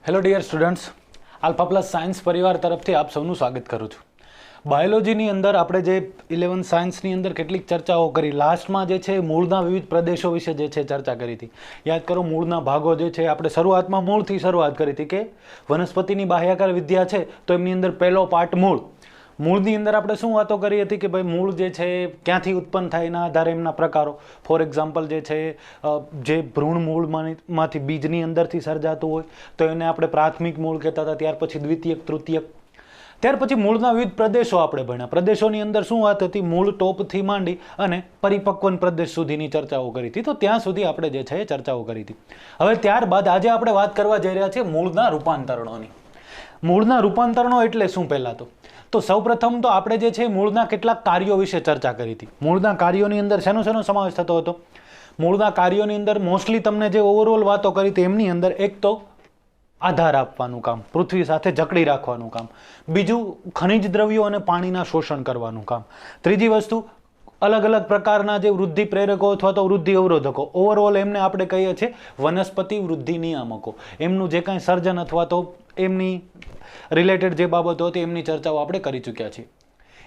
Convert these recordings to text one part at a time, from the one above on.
Hello dear students, Alpha Plus Science પરિવાર તરફથી આપ સૌનું સ્વાગત કરું છું. બાયોલોજીની અંદર આપણે જે 11 સાયન્સની અંદર કેટલીક ચર્ચાઓ કરી. લાસ્ટમાં જે છે મૂળના વિવિધ પ્રદેશો વિશે જે છે ચર્ચા કરી હતી. યાદ કરો, મૂળના ભાગો જે છે આપણે શરૂઆતમાં મૂળથી શરૂઆત કરી હતી કે વનસ્પતિની બાહ્યાકાર વિદ્યા છે તો એમની અંદર પહેલો પાર્ટ મૂળની અંદર આપણે શું વાતો કરી હતી કે ભાઈ મૂળ જે છે ક્યાંથી ઉત્પન્ન થાય એના આધારે એમના પ્રકારો. ફોર એક્ઝામ્પલ જે છે જે ભ્રૂણ મૂળમાંથી બીજની અંદરથી સર્જાતું હોય તો એને આપણે પ્રાથમિક મૂળ કહેતા હતા. ત્યાર પછી દ્વિતીયક, તૃતીયક, ત્યાર પછી મૂળના વિવિધ પ્રદેશો આપણે ભણ્યા. પ્રદેશોની અંદર શું વાત હતી? મૂળ ટોપથી માંડી અને પરિપક્વન પ્રદેશ સુધીની ચર્ચાઓ કરી હતી. તો ત્યાં સુધી આપણે જે છે એ ચર્ચાઓ કરી હતી. હવે ત્યારબાદ આજે આપણે વાત કરવા જઈ રહ્યા છીએ મૂળના રૂપાંતરણોની. મૂળના રૂપાંતરણો એટલે શું? પહેલાં તો સૌપ્રથમ તો આપણે જે છે મૂળના કેટલાક કાર્યો વિશે ચર્ચા કરી હતી. મૂળના કાર્યોની અંદર શેનો સમાવેશ થતો હતો? મૂળના કાર્યોની અંદર મોસ્ટલી તમને જે ઓવરઓલ વાતો કરી હતી એમની અંદર એક તો આધાર આપવાનું કામ, પૃથ્વી સાથે જકડી રાખવાનું કામ. બીજું ખનિજ દ્રવ્યો અને પાણીના શોષણ કરવાનું કામ. ત્રીજી વસ્તુ અલગ અલગ પ્રકારના જે વૃદ્ધિ પ્રેરકો અથવા તો વૃદ્ધિ અવરોધકો, ઓવરઓલ એમને આપણે કહીએ છીએ વનસ્પતિ વૃદ્ધિ નિયામકો. એમનું જે કાંઈ સર્જન અથવા તો એમની રિલેટેડ જે બાબતો હતી એમની ચર્ચાઓ આપણે કરી ચૂક્યા છીએ.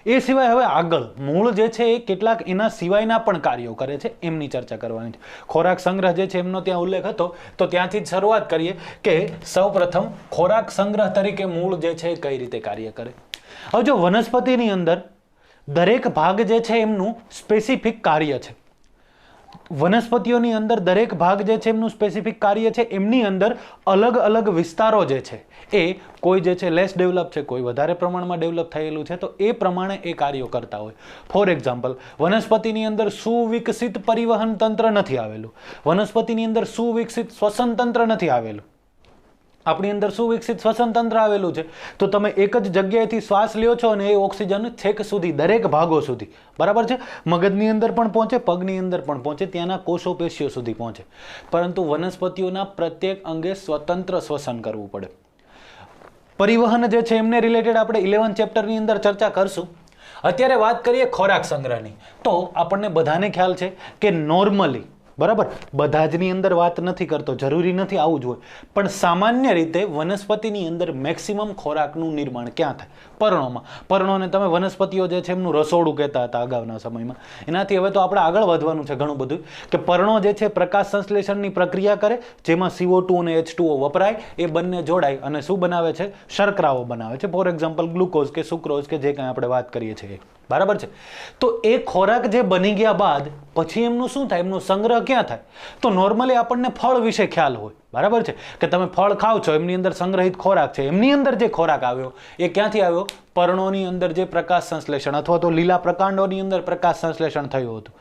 એ સિવાય હવે આગળ મૂળ જે છે એ કેટલાક એના સિવાયના પણ કાર્યો કરે છે, એમની ચર્ચા કરવાની છે. ખોરાક સંગ્રહ જે છે એમનો ત્યાં ઉલ્લેખ હતો તો ત્યાંથી જ શરૂઆત કરીએ કે સૌપ્રથમ ખોરાક સંગ્રહ તરીકે મૂળ જે છે એ કઈ રીતે કાર્ય કરે. હવે જો વનસ્પતિની અંદર દરેક ભાગ જે છે એમનું સ્પેસિફિક કાર્ય છે. વનસ્પતિઓની અંદર દરેક ભાગ જે છે એમનું સ્પેસિફિક કાર્ય છે. એમની અંદર અલગ અલગ વિસ્તારો જે છે એ કોઈ જે છે લેસ ડેવલપ છે, કોઈ વધારે પ્રમાણમાં ડેવલપ થયેલું છે, તો એ પ્રમાણે એ કાર્યો કરતા હોય. ફોર એક્ઝામ્પલ, વનસ્પતિની અંદર સુવિકસિત પરિવહન તંત્ર નથી આવેલું. વનસ્પતિની અંદર સુવિકસિત શ્વસન તંત્ર નથી આવેલું. આપણી અંદર સુવિકસિત શ્વસન તંત્ર આવેલું છે તો તમે એક જ જગ્યાએથી શ્વાસ લ્યો છો અને એ ઓક્સિજન છેક સુધી દરેક ભાગો સુધી, બરાબર છે, મગજની અંદર પણ પહોંચે, પગની અંદર પણ પહોંચે, ત્યાંના કોષો પેશીઓ સુધી પહોંચે. પરંતુ વનસ્પતિઓના પ્રત્યેક અંગે સ્વતંત્ર શ્વસન કરવું પડે. પરિવહન જે છે એમને રિલેટેડ આપણે 11 ચેપ્ટરની અંદર ચર્ચા કરશું. અત્યારે વાત કરીએ ખોરાક સંગ્રહની. તો આપણને બધાને ખ્યાલ છે કે નોર્મલી, બરાબર, બધા જની અંદર વાત નથી કરતો, જરૂરી નથી આવું જ હોય, પણ સામાન્ય રીતે વનસ્પતિની અંદર મેક્સિમમ ખોરાકનું નિર્માણ ક્યાં થાય? પર્ણોમાં. પર્ણોને તમે વનસ્પતિઓ જે છે એમનું રસોડું કહેતા હતા અગાઉના સમયમાં. એનાથી હવે તો આપણે આગળ વધવાનું છે ઘણું બધું કે પર્ણો જે છે પ્રકાશ સંશ્લેષણની પ્રક્રિયા કરે, જેમાં CO2 અને H2O વપરાય, એ બંને જોડાય અને શું બનાવે છે? શર્કરાઓ બનાવે છે. ફોર એક્ઝામ્પલ ગ્લુકોઝ કે સુક્રોઝ કે જે કાંઈ આપણે વાત કરીએ છીએ, બરાબર છે. તો એ ખોરાક જે બની ગયા બાદ પછી એમનું શું થાય? એમનો સંગ્રહ ક્યાં થાય? તો નોર્મલી આપણને ફળ વિશે ખ્યાલ હોય, બરાબર છે, કે તમે ફળ ખાવ છો, એમની અંદર સંગ્રહિત ખોરાક છે. એમની અંદર જે ખોરાક આવ્યો એ ક્યાંથી આવ્યો? પર્ણોની અંદર જે પ્રકાશ સંશ્લેષણ અથવા તો લીલા પ્રકાંડોની અંદર પ્રકાશ સંશ્લેષણ થયું હતું.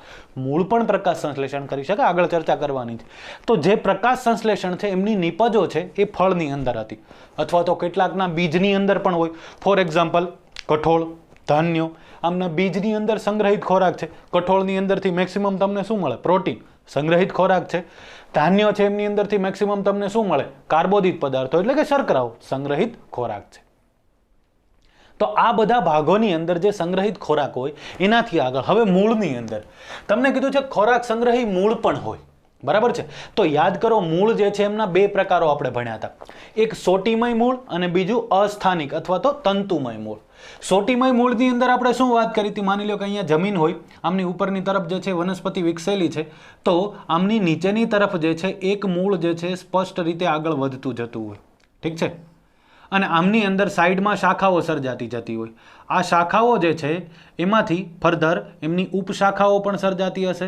મૂળ પણ પ્રકાશ સંશ્લેષણ કરી શકે, આગળ ચર્ચા કરવાની છે. તો જે પ્રકાશ સંશ્લેષણ છે એમની નિપજો છે એ ફળની અંદર હતી અથવા તો કેટલાકના બીજની અંદર પણ હોય. ફોર એક્ઝામ્પલ કઠોળ, ધાન્યો, આમના બીજની અંદર સંગ્રહિત ખોરાક છે. કઠોળની અંદરથી મેક્સિમમ તમને શું મળે? પ્રોટીન, સંગ્રહિત ખોરાક છે. ધાન્ય છે એમની અંદરથી મેક્સિમમ તમને શું મળે? કાર્બોદિત પદાર્થો એટલે કે શર્કરાઓ, સંગ્રહિત ખોરાક છે. તો આ બધા ભાગોની અંદર જે સંગ્રહિત ખોરાક હોય એનાથી આગળ હવે મૂળની અંદર તમને કીધું છે ખોરાક સંગ્રહી મૂળ પણ હોય, બરાબર છે. તો યાદ કરો, મૂળ જે છે એમના બે પ્રકારો આપણે ભણ્યા હતા. એક સોટીમય મૂળ અને બીજું અસ્થાનિક અથવા તો તંતુમય મૂળ. સોટીમય મૂળની અંદર આપણે શું વાત કરી હતી? માની લો કે અહીંયા જમીન હોય, આમની ઉપરની તરફ જે છે વનસ્પતિ વિકસેલી છે, તો આમની નીચેની તરફ જે છે એક મૂળ જે છે સ્પષ્ટ રીતે આગળ વધતું જતું હોય, ઠીક છે, અને આમની અંદર સાઈડમાં શાખાઓ સર્જાતી જતી હોય. આ શાખાઓ જે છે એમાંથી ફર્ધર એમની ઉપશાખાઓ પણ સર્જાતી હશે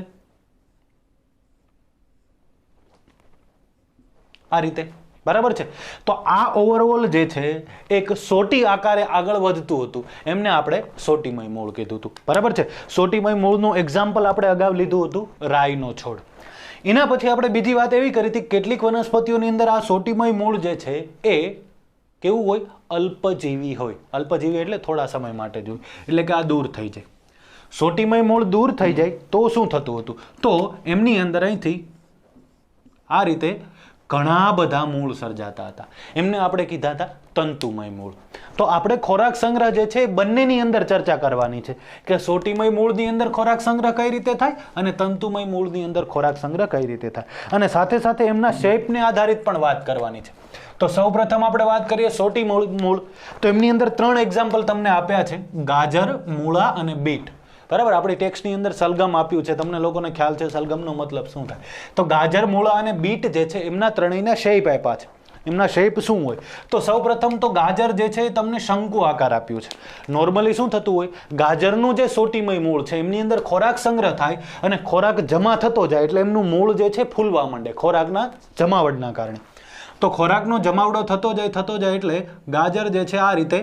આ રીતે, બરાબર છે. તો આ ઓવરઓલ જે છે એક સોટી આકારે આગળ વધતું હતું, એમને આપણે સોટીમય મૂળ કીધું હતું, બરાબર છે. સોટીમય મૂળનું એક્ઝામ્પલ આપણે અગાઉ લીધું હતું રાઈનો છોડ. એના પછી આપણે બીજી વાત એવી કરી હતી, કેટલીક વનસ્પતિઓની અંદર આ સોટીમય મૂળ જે છે એ કેવું હોય? અલ્પજીવી હોય. અલ્પજીવી એટલે થોડા સમય માટે જ હોય, એટલે કે આ દૂર થઈ જાય. સોટીમય મૂળ દૂર થઈ જાય તો શું થતું હતું? તો એમની અંદર અહીંથી આ રીતે ઘણા બધા મૂળ સર્જાતા હતા. એમને આપણે કીધા હતા તંતુમય મૂળ. તો આપણે ખોરાક સંગ્રહ જે છે એ બંનેની અંદર ચર્ચા કરવાની છે કે સોટીમય મૂળની અંદર ખોરાક સંગ્રહ કઈ રીતે થાય અને તંતુમય મૂળની અંદર ખોરાક સંગ્રહ કઈ રીતે થાય, અને સાથે સાથે એમના શેપને આધારિત પણ વાત કરવાની છે. તો સૌપ્રથમ આપણે વાત કરીએ સોટી મૂળ. તો એમની અંદર 3 એક્ઝામ્પલ તમને આપ્યા છે, ગાજર, મૂળા અને બીટ. બરાબર, આપણી ટેક્સ્ટની અંદર સલગમ આપ્યું છે, તમને લોકોને ખ્યાલ છે સલગમનો મતલબ શું થાય. તો ગાજર, મૂળા અને બીટ જે છે એમના ત્રણેયના શેપ આપ્યા છે. એમના શેપ શું હોય? તો સૌપ્રથમ તો ગાજર જે છે એ તમને શંકુ આકાર આપ્યું છે. નોર્મલી શું થતું હોય, ગાજરનું જે સોટીમય મૂળ છે એમની અંદર ખોરાક સંગ્રહ થાય અને ખોરાક જમા થતો જાય એટલે એમનું મૂળ જે છે ફૂલવા માંડે ખોરાકના જમાવટના કારણે. તો ખોરાકનો જમાવડો થતો જાય એટલે ગાજર જે છે આ રીતે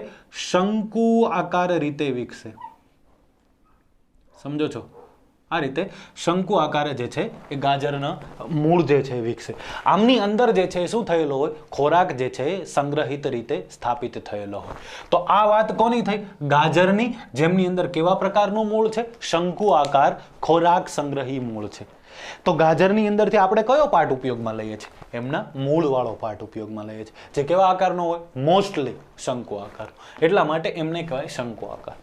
શંકુ આકાર રીતે વિકસે. સમજો છો? આ રીતે શંકુ આકારે જે છે એ ગાજરના મૂળ જે છે વિકસે. આમની અંદર જે છે શું થયેલો હોય, ખોરાક જે છે સંગ્રહિત રીતે સ્થાપિત થયેલો હોય. તો આ વાત કોની થઈ? ગાજરની, જેમની અંદર કેવા પ્રકારનું મૂળ છે? શંકુ આકાર ખોરાક સંગ્રહી મૂળ છે. તો ગાજરની અંદરથી આપણે કયો પાર્ટ ઉપયોગમાં લઈએ છીએ? એમના મૂળવાળો પાર્ટ ઉપયોગમાં લઈએ છીએ, જે કેવા આકારનો હોય? મોસ્ટલી શંકુ આકાર. એટલા માટે એમને કહેવાય શંકુ આકાર.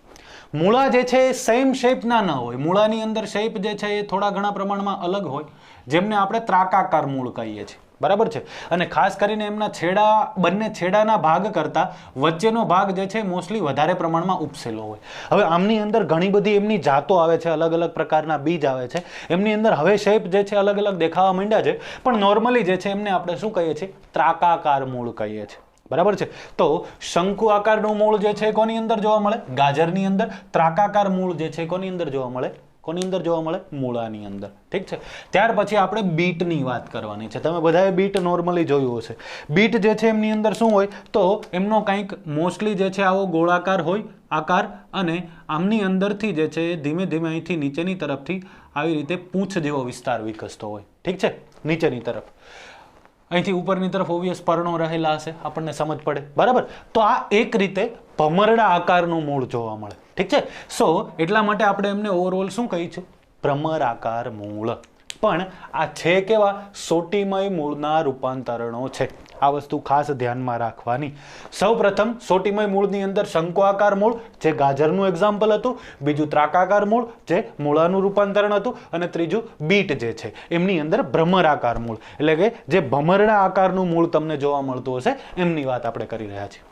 મૂળા જે છે એ સેમ શેપના ન હોય. મૂળાની અંદર શેપ જે છે એ થોડા ઘણા પ્રમાણમાં અલગ હોય, જેમને આપણે ત્રાકાકાર મૂળ કહીએ છીએ. બરાબર છે. અને ખાસ કરીને એમના છેડા, બંને છેડાના ભાગ કરતા વચ્ચેનો ભાગ જે છે મોસ્ટલી વધારે પ્રમાણમાં ઉપસેલો હોય. હવે આમની અંદર ઘણી બધી એમની જાતો આવે છે, અલગ અલગ પ્રકારના બીજ આવે છે એમની અંદર. હવે શેપ જે છે અલગ અલગ દેખાવા માંડ્યા છે, પણ નોર્મલી જે છે એમને આપણે શું કહીએ છીએ? ત્રાકાકાર મૂળ કહીએ છીએ. બરાબર છે. તો શંકુ આકારનું મૂળ જે છે કોની અંદર જોવા મળે? ગાજરની અંદર. ત્રાકાકાર મૂળ જે છે કોની અંદર જોવા મળે? કોની અંદર જોવા મળે? મૂળાની અંદર. ઠીક છે. ત્યાર પછી આપણે બીટની વાત કરવાની છે. તમે બધાએ બીટ નોર્મલી જોયું હશે. બીટ જે છે એમની અંદર શું હોય? તો એમનો કંઈક મોસ્ટલી જે છે આવો ગોળાકાર હોય આકાર, અને આમની અંદરથી જે છે ધીમે ધીમે અહીંથી નીચેની તરફથી આવી રીતે પૂંછ જેવો વિસ્તાર વિકસતો હોય. ઠીક છે. નીચેની તરફ, અહીંથી ઉપરની તરફ ઓબ્વિયસ પર્ણો રહેલા હશે, આપણને સમજ પડે. બરાબર. તો આ એક રીતે ભમરડા આકારનું મૂળ જોવા મળે. ઠીક છે. સો એટલા માટે આપણે એમને ઓવરઓલ શું કહીશું? ભ્રમર આકાર મૂળ. પણ આ છે કેવા? સોટીમય મૂળના રૂપાંતરણો છે. આ વસ્તુ ખાસ ધ્યાનમાં રાખવાની. સૌપ્રથમ સોટીમય મૂળની અંદર શંકુઆકાર મૂળ, જે ગાજરનું એક્ઝામ્પલ હતું. બીજું ત્રાકાકાર મૂળ, જે મૂળાનું રૂપાંતરણ હતું. અને ત્રીજું બીટ જે છે એમની અંદર ભ્રમરાકાર મૂળ, એટલે કે જે ભમરડા આકારનું મૂળ તમને જોવા મળતું હશે એમની વાત આપણે કરી રહ્યા છીએ.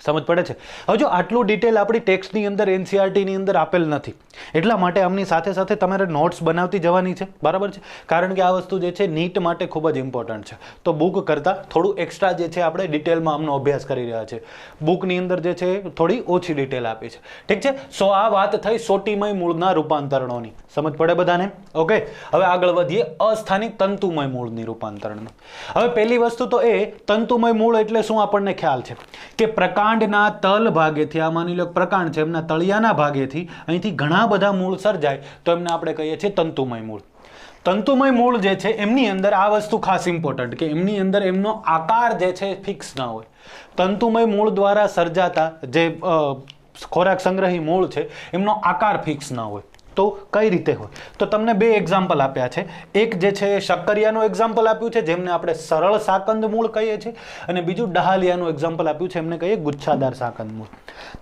સમજ પડે છે? હવે જો આટલું ડિટેલ આપણી ટેક્સ્ટની અંદર એનસીઆરટીની અંદર આપેલ નથી, એટલા માટે આમની સાથે સાથે તમારે નોટ્સ બનાવતી જવાની છે. બરાબર છે? કારણ કે આ વસ્તુ જે છે નીટ માટે ખૂબ જ ઇમ્પોર્ટન્ટ છે. તો બુક કરતાં થોડું એક્સ્ટ્રા જે છે આપણે ડિટેલમાં આમનો અભ્યાસ કરી રહ્યા છે. બુકની અંદર જે છે થોડી ઓછી ડિટેલ આપી છે. ઠીક છે. સો આ વાત થઈ સોટીમય મૂળના રૂપાંતરણોની. સમજ પડે બધાને? ઓકે. હવે આગળ વધીએ અસ્થાનિક તંતુમય મૂળની રૂપાંતરણનું. હવે પહેલી વસ્તુ તો એ, તંતુમય મૂળ એટલે શું આપણને ખ્યાલ છે કે પ્રકાંડના તલ ભાગેથી, આ માની લો પ્રકાંડ છે, એમના તળિયાના ભાગેથી અહીંથી ઘણા બધા મૂળ સર્જાય તો એમને આપણે કહીએ છીએ તંતુમય મૂળ. તંતુમય મૂળ જે છે એમની અંદર આ વસ્તુ ખાસ ઇમ્પોર્ટન્ટ કે એમની અંદર એમનો આકાર જે છે ફિક્સ ના હોય. તંતુમય મૂળ દ્વારા સર્જાતા જે ખોરાક સંગ્રહી મૂળ છે એમનો આકાર ફિક્સ ના હોય. તો કઈ રીતે હોય? તો તમને 2 એક્ઝામ્પલ આપ્યા છે. એક જે છે શક્કરિયાનું એક્ઝામ્પલ આપ્યું છે, જેમને આપણે સરળ સાકંદ મૂળ કહીએ છીએ, અને બીજું ડહાલિયાનું એક્ઝામ્પલ આપ્યું છે, એમને કહીએ ગુચ્છાદાર સાકંદ મૂળ.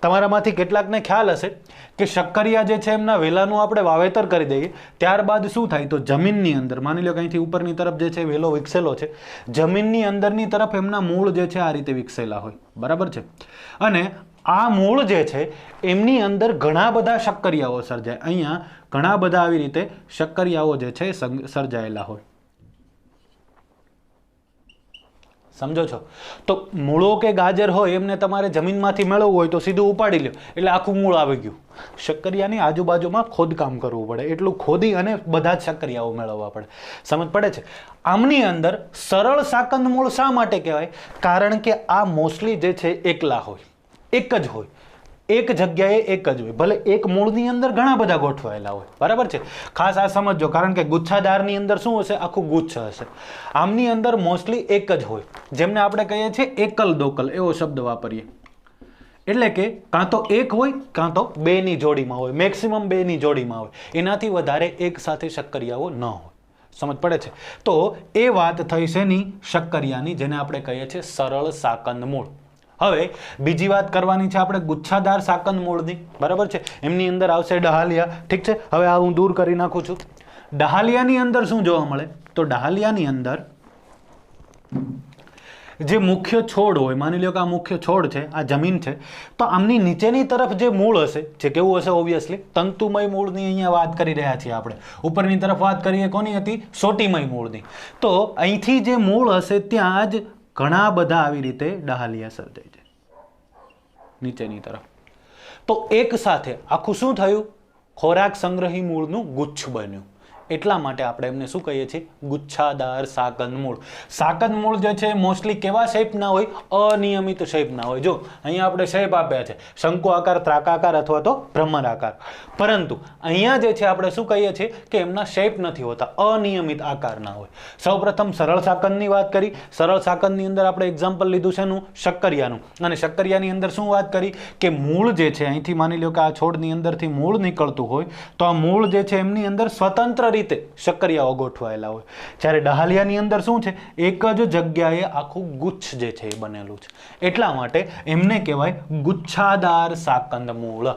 તમારામાંથી કેટલાકને ખ્યાલ હશે કે શક્કરિયા જે છે એમના વેલાનું આપણે વાવેતર કરી દઈએ, ત્યારબાદ શું થાય? તો જમીનની અંદર, માની લો કે અહીંથી ઉપરની તરફ જે છે વેલો વિકસેલો છે, જમીનની અંદરની તરફ એમના મૂળ જે છે આ રીતે વિકસેલા હોય. બરાબર છે? અને આ મૂળ જે છે એમની અંદર ઘણા બધા શક્કરિયાઓ સર્જાય. અહીંયા ઘણા બધા આવી રીતે શક્કરિયાઓ જે છે સર્જાયેલા હોય. સમજો છો? તો મૂળો કે ગાજર હોય એમને તમારે જમીનમાંથી મેળવવું હોય તો સીધું ઉપાડી લો એટલે આખું મૂળ આવી ગયું. શક્કરિયાની આજુબાજુમાં ખોદકામ કરવું પડે, એટલું ખોદી અને બધા જ શક્કરિયાઓ મેળવવા પડે. સમજ પડે છે? આમની અંદર સરળ સાકંદ મૂળ શા માટે કહેવાય? કારણ કે આ મોસ્ટલી જે છે એકલા હોય, એક જ હોય, એક જગ્યાએ એક જ હોય. ભલે એક મૂળની અંદર ઘણા બધા ગોઠવાયેલા હોય. બરાબર છે? ખાસ આ સમજો, કારણ કે ગુચ્છાદારની અંદર શું હશે? આખું ગુચ્છ હશે. આમની અંદર મોસ્ટલી એક જ હોય, જેમને આપણે કહીએ છીએ એકલ દોકલ, એવો શબ્દ વાપરીએ. એટલે કે કાં તો એક હોય કાં તો 2ની જોડીમાં હોય, મેક્સિમમ 2ની જોડીમાં હોય. એનાથી વધારે એક સાથે શક્કરિયાઓ ન હોય. સમજ પડે છે? તો એ વાત થઈ છે ની શક્કરિયાની, જેને આપણે કહીએ છીએ સરળ સાકંદ મૂળ. હવે બીજી વાત કરવાની છે આપણે ગુચ્છાદાર સાકંદ મૂળની, બરાબર છે? એમની અંદર આવશે ડહાલિયા. ઠીક છે, હવે આ હું દૂર કરી નાખું છું. ડહાલિયાની અંદર શું જોવા મળે? તો ડહાલિયાની અંદર જે મુખ્ય છોડ હોય, માની લો કે આ મુખ્ય છોડ છે, આ જમીન છે, તો આમની નીચેની તરફ જે મૂળ હશે, જે કેવું હશે? ઓબ્વિયસલી તંતુમય મૂળની અહીંયા વાત કરી રહ્યા છીએ આપણે. ઉપરની તરફ વાત કરીએ કોની હતી? સોટીમય મૂળની. તો અહીંથી જે મૂળ હશે ત્યાં જ ઘણા બધા આવી રીતે ડહાલિયા સર્જાય છે નીચેની તરફ. તો એક સાથે આખું શું થયું? ખોરાક સંગ્રહી મૂળનું ગુચ્છ બન્યું. એટલા માટે આપણે એમને શું કહીએ છીએ? ગુચ્છાદાર સાકંદ મૂળ. સાકંદ મૂળ જે છે મોસ્ટલી કેવા શેપના હોય? અનિયમિત શેપના હોય. જો અહીંયા આપણે શેપ આપ્યા છે શંકુ આકાર, ત્રાકાકાર અથવા તો ભ્રમર આકાર. પરંતુ અહીંયા જે છે આપણે શું કહીએ છીએ કે એમના શેપ નથી હોતા, અનિયમિત આકારના હોય. સૌપ્રથમ સરળ સાકંદની વાત કરી. સરળ સાકંદની અંદર આપણે એક્ઝામ્પલ લીધું છે એનું શક્કરિયાનું. અને શક્કરિયાની અંદર શું વાત કરી કે મૂળ જે છે અહીંથી માની લો કે આ છોડની અંદરથી મૂળ નીકળતું હોય તો આ મૂળ જે છે એમની અંદર સ્વતંત્ર રીતે શક્કરિયાઓ ગોઠવાયેલા હોય. જ્યારે ડહાલિયાની અંદર શું છે? એક જ જગ્યાએ આખું ગુચ્છ જે છે એ બનેલું છે. એટલા માટે એમને કહેવાય ગુચ્છાદાર સાકંદ મૂળ.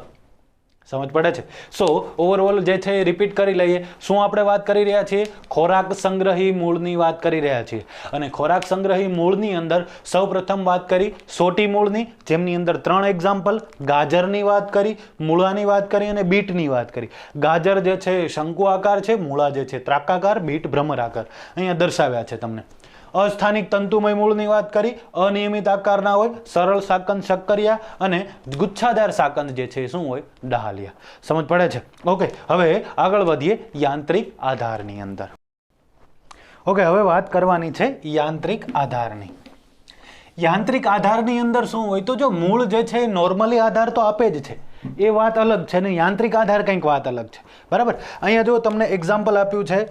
સમજ પડે છે? સો ઓવરઓલ જે છે એ રિપીટ કરી લઈએ. શું આપણે વાત કરી રહ્યા છીએ? ખોરાક સંગ્રહી મૂળની વાત કરી રહ્યા છીએ. અને ખોરાક સંગ્રહી મૂળની અંદર સૌપ્રથમ વાત કરી સોટી મૂળની, જેમની અંદર 3 એક્ઝામ્પલ, ગાજરની વાત કરી, મૂળાની વાત કરી અને બીટની વાત કરી. ગાજર જે છે શંકુ આકાર છે, મૂળા જે છે ત્રાકાકાર, બીટ ભ્રમર આકાર અહીંયા દર્શાવ્યા છે તમને. અસ્થાનિક તંતુમય મૂળની વાત કરી, અનિયમિત આકારના હોય, સરળ સાકંદ શક્કરિયા, અને ગુચ્છાદાર સાકંદ જે છે શું હોય? ડહાલિયા. સમજ પડે છે? ઓકે, હવે આગળ વધીએ યાંત્રિક આધારની અંદર. ઓકે, હવે વાત કરવાની છે યાંત્રિક આધારની. યાંત્રિક આધારની અંદર શું હોય? તો જો મૂળ જે છે નોર્મલી આધાર તો આપે જ છે, એ વાત અલગ છે ને યાંત્રિક આધાર કંઈક વાત અલગ છે. બરાબર? અહીંયા જો તમને એક્ઝામ્પલ આપ્યું છે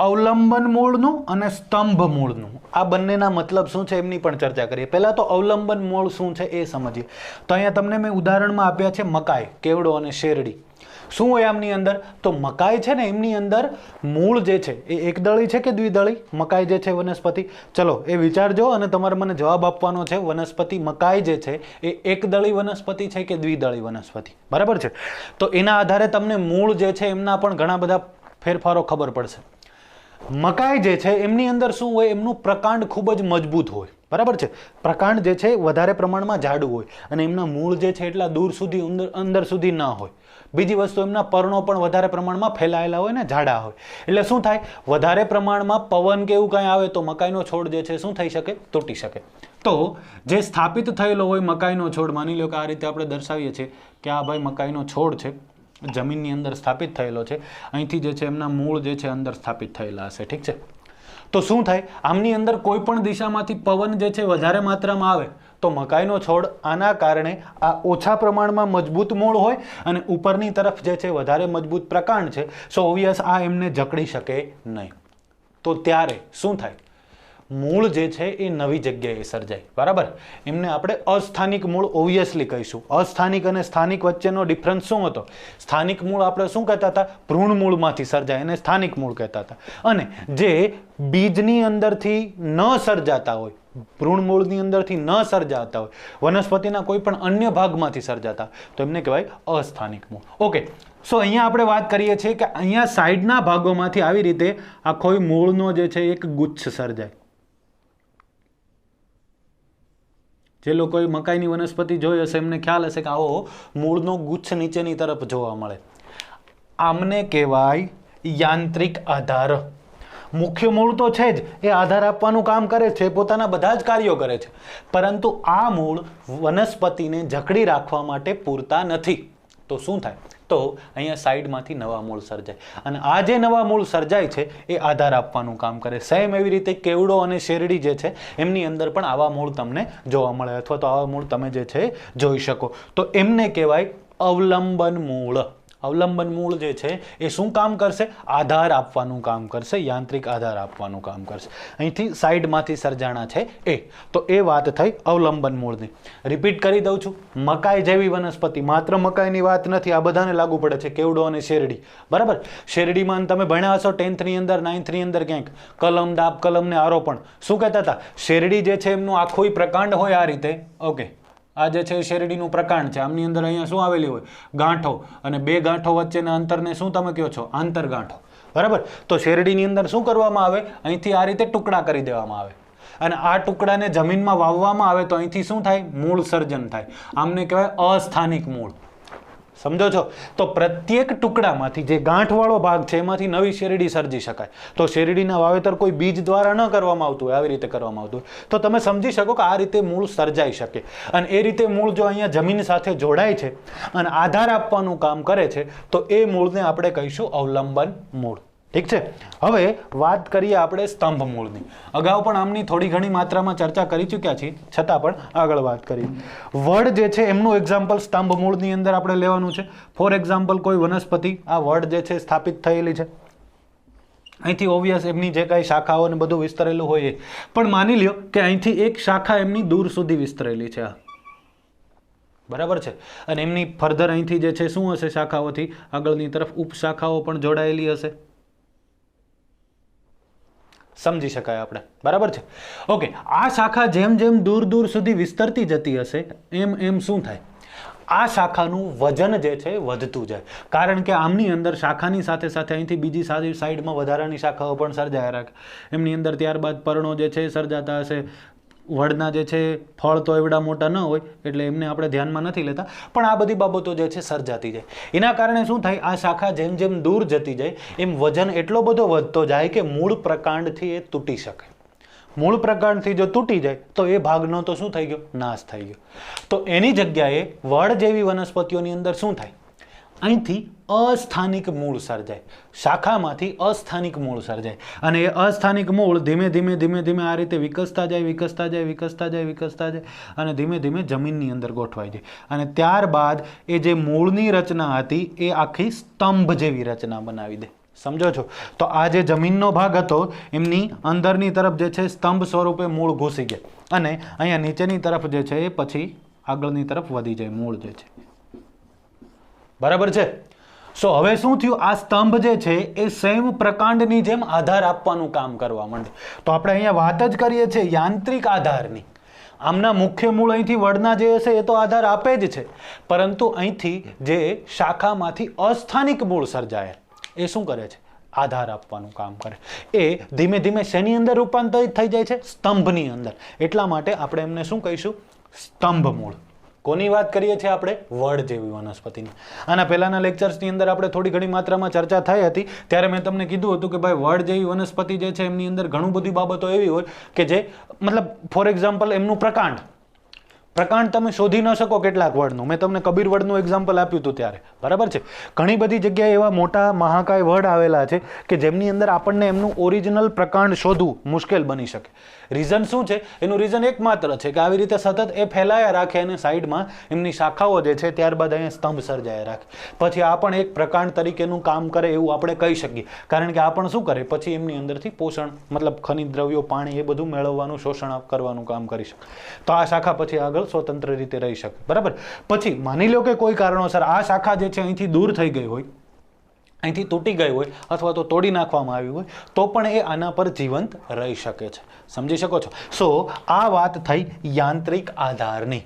અવલંબન મૂળનું અને સ્તંભ મૂળનું. આ બંનેના મતલબ શું છે એમની પણ ચર્ચા કરીએ. પહેલા તો અવલંબન મૂળ શું છે એ સમજીએ. તો અહીંયા તમને મેં ઉદાહરણમાં આપ્યા છે મકાઈ, કેવડો અને શેરડી. શું હોય આમની અંદર? તો મકાઈ છે ને એમની અંદર મૂળ જે છે એ એકદળી છે કે દ્વિદળી? મકાઈ જે છે વનસ્પતિ, ચલો એ વિચારજો અને તમારે મને જવાબ આપવાનો છે. વનસ્પતિ મકાઈ જે છે એ એકદળી વનસ્પતિ છે કે દ્વિદળી વનસ્પતિ? બરાબર છે? તો એના આધારે તમને મૂળ જે છે એમના પણ ઘણા બધા ફેરફારો ખબર પડશે. મકાઈ જે છે એમની અંદર શું હોય? એમનું પ્રકાંડ ખૂબ જ મજબૂત હોય. બરાબર છે? પ્રકાંડ જે છે વધારે પ્રમાણમાં જાડું હોય અને એમના મૂળ જે છે એટલા દૂર સુધી અંદર સુધી ન હોય. બીજી વસ્તુ, એમના પર્ણો પણ વધારે પ્રમાણમાં ફેલાયેલા હોય ને જાડા હોય. એટલે શું થાય? વધારે પ્રમાણમાં પવન કે એવું કાંઈ આવે તો મકાઈનો છોડ જે છે શું થઈ શકે? તૂટી શકે. તો જે સ્થાપિત થયેલો હોય મકાઈનો છોડ, માની લો કે આ રીતે આપણે દર્શાવીએ છીએ કે આ ભાઈ મકાઈનો છોડ છે, જમીનની અંદર સ્થાપિત થયેલો છે. અહીંથી જે છે એમના મૂળ જે છે અંદર સ્થાપિત થયેલા હશે. ઠીક છે? તો શું થાય? આમની અંદર કોઈ પણ દિશામાંથી પવન જે છે વધારે માત્રામાં આવે તો મકાઈનો છોડ આના કારણે આ ઓછા પ્રમાણમાં મજબૂત મૂળ હોય અને ઉપરની તરફ જે છે વધારે મજબૂત પ્રકાંડ છે, સો ઓબ્વિયસ આ એમને જકડી શકે નહીં. તો ત્યારે શું થાય? મૂળ જે છે એ નવી જગ્યાએ સર્જાય. બરાબર? એમને આપણે અસ્થાનિક મૂળ ઓબ્વિયસલી કહીશું. અસ્થાનિક અને સ્થાનિક વચ્ચેનો ડિફરન્સ શું હતો? સ્થાનિક મૂળ આપણે શું કહેતા હતા? ભ્રૂણ મૂળમાંથી સર્જાય એને સ્થાનિક મૂળ કહેતા હતા. અને જે બીજની અંદરથી ન સર્જાતા હોય, ભ્રૂણ મૂળની અંદરથી ન સર્જાતા હોય, વનસ્પતિના કોઈ પણ અન્ય ભાગમાંથી સર્જાતા, તો એમને કહેવાય અસ્થાનિક મૂળ. ઓકે, સો અહીંયા આપણે વાત કરીએ છીએ કે અહીંયા સાઈડના ભાગોમાંથી આવી રીતે આખો મૂળનો જે છે એક ગુચ્છ સર્જાય. જે લોકોએ મકાઈની વનસ્પતિ જોઈ હશે એમને ખ્યાલ હશે કે આવો મૂળનો ગુચ્છ નીચેની તરફ જોવા મળે. આમને કહેવાય યાંત્રિક આધાર. મુખ્ય મૂળ તો છે જ, એ આધાર આપવાનું કામ કરે છે, પોતાના બધા જ કાર્યો કરે છે, પરંતુ આ મૂળ વનસ્પતિને જકડી રાખવા માટે પૂરતા નથી. તો શું થાય? તો અહીંયા સાઈડમાંથી નવા મૂળ સર્જાય અને આ જે નવા મૂળ સર્જાય છે એ આધાર આપવાનું કામ કરે. સેમ એવી રીતે કેવડો અને શેરડી જે છે એમની અંદર પણ આવા મૂળ તમને જોવા મળે અથવા તો આવા મૂળ તમે જે છે જોઈ શકો. તો એમને કહેવાય અવલંબન મૂળ. અવલંબન મૂળ જે છે એ શું કામ કરશે? આધાર આપવાનું કામ કરશે, યાંત્રિક આધાર આપવાનું કામ કરશે. અહીંથી સાઈડમાંથી સર્જાણા છે એ. તો એ વાત થઈ અવલંબન મૂળની. રિપીટ કરી દઉં છું, મકાઈ જેવી વનસ્પતિ, માત્ર મકાઈની વાત નથી, આ બધાને લાગુ પડે છે, કેવડો અને શેરડી. બરાબર? શેરડીમાં તમે ભણ્યા હશો 10th ની અંદર, 9th ની અંદર ક્યાંક, કલમ, દાબ, કલમ ને આરોપણ. શું કહેતા હતા? શેરડી જે છે એમનું આખું પ્રકાંડ હોય આ રીતે. ઓકે, આ જે છે શેરડીનું પ્રકાંડ છે, આમની અંદર અહીંયા શું આવેલી હોય? ગાંઠો. અને બે ગાંઠો વચ્ચેના અંતરને શું તમે કહો છો? આંતરગાંઠો. બરાબર? તો શેરડીની અંદર શું કરવામાં આવે? અહીંથી આ રીતે ટુકડા કરી દેવામાં આવે, અને આ ટુકડાને જમીનમાં વાવવામાં આવે તો અહીંથી શું થાય? મૂળ સર્જન થાય. આમને કહેવાય અસ્થાનિક મૂળ. સમજો છો? તો પ્રત્યેક ટુકડામાંથી જે ગાંઠવાળો ભાગ છે એમાંથી નવી શેરડી સર્જી શકાય. તો શેરડીના વાવેતર કોઈ બીજ દ્વારા ન કરવામાં આવતું હોય, આવી રીતે કરવામાં આવતું હોય, તો તમે સમજી શકો કે આ રીતે મૂળ સર્જાઈ શકે. અને એ રીતે મૂળ જો અહીંયા જમીન સાથે જોડાય છે અને આધાર આપવાનું કામ કરે છે, તો એ મૂળને આપણે કહીશું અવલંબન મૂળ. ઠીક છે? હવે વાત કરીએ આપણે સ્તંભ મૂળની. અગાઉ પણ આમની થોડી ઘણી માત્રામાં ચર્ચા કરી ચૂક્યા છીએ, છતાં પણ આગળ વાત કરીએ. વડ જે છે એમનું એક્ઝામ્પલ સ્તંભ મૂળની અંદર આપણે લેવાનું છે. ફોર એક્ઝામ્પલ કોઈ વનસ્પતિ, આ વડ જે છે સ્થાપિત થયેલી છે, અહીંથી ઓબ્વિયસ એમની જે કાંઈ શાખાઓ ને બધું વિસ્તરેલું હોય એ. પણ માની લ્યો કે અહીંથી એક શાખા એમની દૂર સુધી વિસ્તરેલી છે, બરાબર છે, અને એમની ફર્ધર અહીંથી જે છે શું હશે? શાખાઓથી આગળની તરફ ઉપશાખાઓ પણ જોડાયેલી હશે. સમજી શકાય આપણે? બરાબર છે? ઓકે, આ શાખા જેમ જેમ દૂર દૂર સુધી વિસ્તરતી જતી હશે એમ એમ શું થાય? આ શાખાનું વજન જે છે વધતું જાય. કારણ કે આમની અંદર શાખાની સાથે સાથે અહીંથી બીજી સાઈડમાં વધારાની શાખાઓ પણ સર્જાયા રાખે એમની અંદર. ત્યારબાદ પર્ણો જે છે સર્જાતા હશે. વડના જે છે ફળ તો એવડા મોટા ન હોય એટલે એમને આપણે ધ્યાનમાં નથી લેતા, પણ આ બધી બાબતો જે છે સર્જાતી જાય. એના કારણે શું થાય? આ શાખા જેમ જેમ દૂર જતી જાય એમ વજન એટલો બધો વધતો જાય કે મૂળ પ્રકાંડથી એ તૂટી શકે. મૂળ પ્રકાંડથી જો તૂટી જાય તો એ ભાગનો તો શું થઈ ગયો? નાશ થઈ ગયો. તો એની જગ્યાએ વડ જેવી વનસ્પતિઓની અંદર શું થાય? અહીંથી અસ્થાનિક મૂળ સર્જાય. શાખામાંથી અસ્થાનિક મૂળ સર્જાય, અને એ અસ્થાનિક મૂળ ધીમે ધીમે ધીમે ધીમે આ રીતે વિકસતા જાય, વિકસતા જાય, વિકસતા જાય, વિકસતા જાય, અને ધીમે ધીમે જમીનની અંદર ગોઠવાઈ જાય. અને ત્યારબાદ એ જે મૂળની રચના હતી એ આખી સ્તંભ જેવી રચના બનાવી દે. સમજો છો? તો આ જે જમીનનો ભાગ હતો એમની અંદરની તરફ જે છે સ્તંભ સ્વરૂપે મૂળ ઘૂસી ગયા, અને અહીંયા નીચેની તરફ જે છે એ પછી આગળની તરફ વધી જાય મૂળ જે છે. બરાબર છે? સો હવે શું થયું? આ સ્તંભ જે છે એ સેમ પ્રકાંડની જેમ આધાર આપવાનું કામ કરવા માંડે. તો આપણે અહીંયા વાત જ કરીએ છીએ યાંત્રિક આધારની. આમના મુખ્ય મૂળ અહીંથી વડના જે હશે એ તો આધાર આપે જ છે, પરંતુ અહીંથી જે શાખામાંથી અસ્થાનિક મૂળ સર્જાય એ શું કરે છે? આધાર આપવાનું કામ કરે. એ ધીમે ધીમે શેની અંદર રૂપાંતરિત થઈ જાય છે? સ્તંભની અંદર. એટલા માટે આપણે એમને શું કહીશું? સ્તંભ મૂળ. કોની વાત કરીએ છીએ આપણે? વડ જેવી વનસ્પતિની. આના પહેલાના લેક્ચર્સની અંદર આપણે થોડી ઘણી માત્રામાં ચર્ચા થઈ હતી, ત્યારે મેં તમને કીધું હતું કે ભાઈ વડ જેવી વનસ્પતિ જે છે એમની અંદર ઘણું બધી બાબતો એવી હોય કે જે મતલબ ફોર એક્ઝામ્પલ એમનું પ્રકાંડ તમે શોધી ન શકો કેટલાક વડનું. મેં તમને કબીર વડનું એક્ઝામ્પલ આપ્યું હતું ત્યારે. બરાબર છે? ઘણી બધી જગ્યાએ એવા મોટા મહાકાય વડ આવેલા છે કે જેમની અંદર આપણને એમનું ઓરિજિનલ પ્રકાંડ શોધવું મુશ્કેલ બની શકે. રીઝન શું છે? એનું રીઝન એકમાત્ર છે કે આવી રીતે સતત એ ફેલાયા રાખે અને સાઈડમાં એમની શાખાઓ જે છે ત્યારબાદ અહીંયા સ્તંભ સર્જાયા રાખે. પછી આ પણ એક પ્રકાંડ તરીકેનું કામ કરે એવું આપણે કહી શકીએ. કારણ કે આ પણ શું કરે? પછી એમની અંદરથી પોષણ મતલબ ખનિજ દ્રવ્યો, પાણી એ બધું મેળવવાનું, શોષણ કરવાનું કામ કરી શકે. તો આ શાખા પછી આગળ સ્વતંત્ર રીતે રહી શકે. બરાબર? પછી માની લો કે કોઈ કારણોસર આ શાખા જે છે અહીંથી દૂર થઈ ગઈ હોય, અહીંથી તૂટી ગઈ હોય અથવા તો તોડી નાખવામાં આવી હોય, તો પણ એ આના પર જીવંત રહી શકે છે. સમજી શકો છો? સો આ વાત થઈ યાંત્રિક આધારની.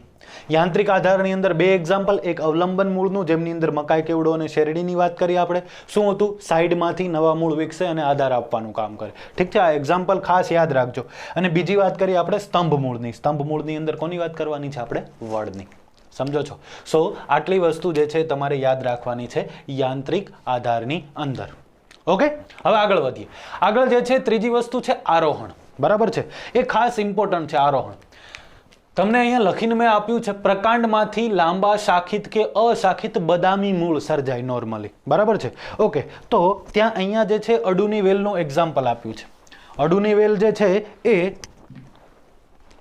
યાંત્રિક આધારની અંદર બે એક્ઝામ્પલ, એક અવલંબન મૂળનું જેમની અંદર મકાઈ, કેવડો અને શેરડીની વાત કરી આપણે. શું હતું? સાઈડમાંથી નવા મૂળ વિકસે અને આધાર આપવાનું કામ કરે. ઠીક છે? આ એક્ઝામ્પલ ખાસ યાદ રાખજો. અને બીજી વાત કરીએ આપણે સ્તંભ મૂળની. સ્તંભ મૂળની અંદર કોની વાત કરવાની છે આપણે? વડની. સમજો છો? સો આટલી વસ્તુ જે છે તમારે યાદ રાખવાની છે યાંત્રિક આધારની અંદર. ઓકે, હવે આગળ વધીએ. આગળ જે છે ત્રીજી વસ્તુ છે આરોહણ. બરાબર છે? એ ખાસ ઇમ્પોર્ટન્ટ છે આરોહણ. તમને અહીંયા લખીને મેં આપ્યું છે પ્રકાંડમાંથી લાંબા શાખિત કે અશાખિત બદામી મૂળ સર્જાય નોર્મલી. બરાબર છે? ઓકે, તો ત્યાં અહીંયા જે છે અડુની વેલનું એક્ઝામ્પલ આપ્યું છે. અડુની વેલ જે છે એ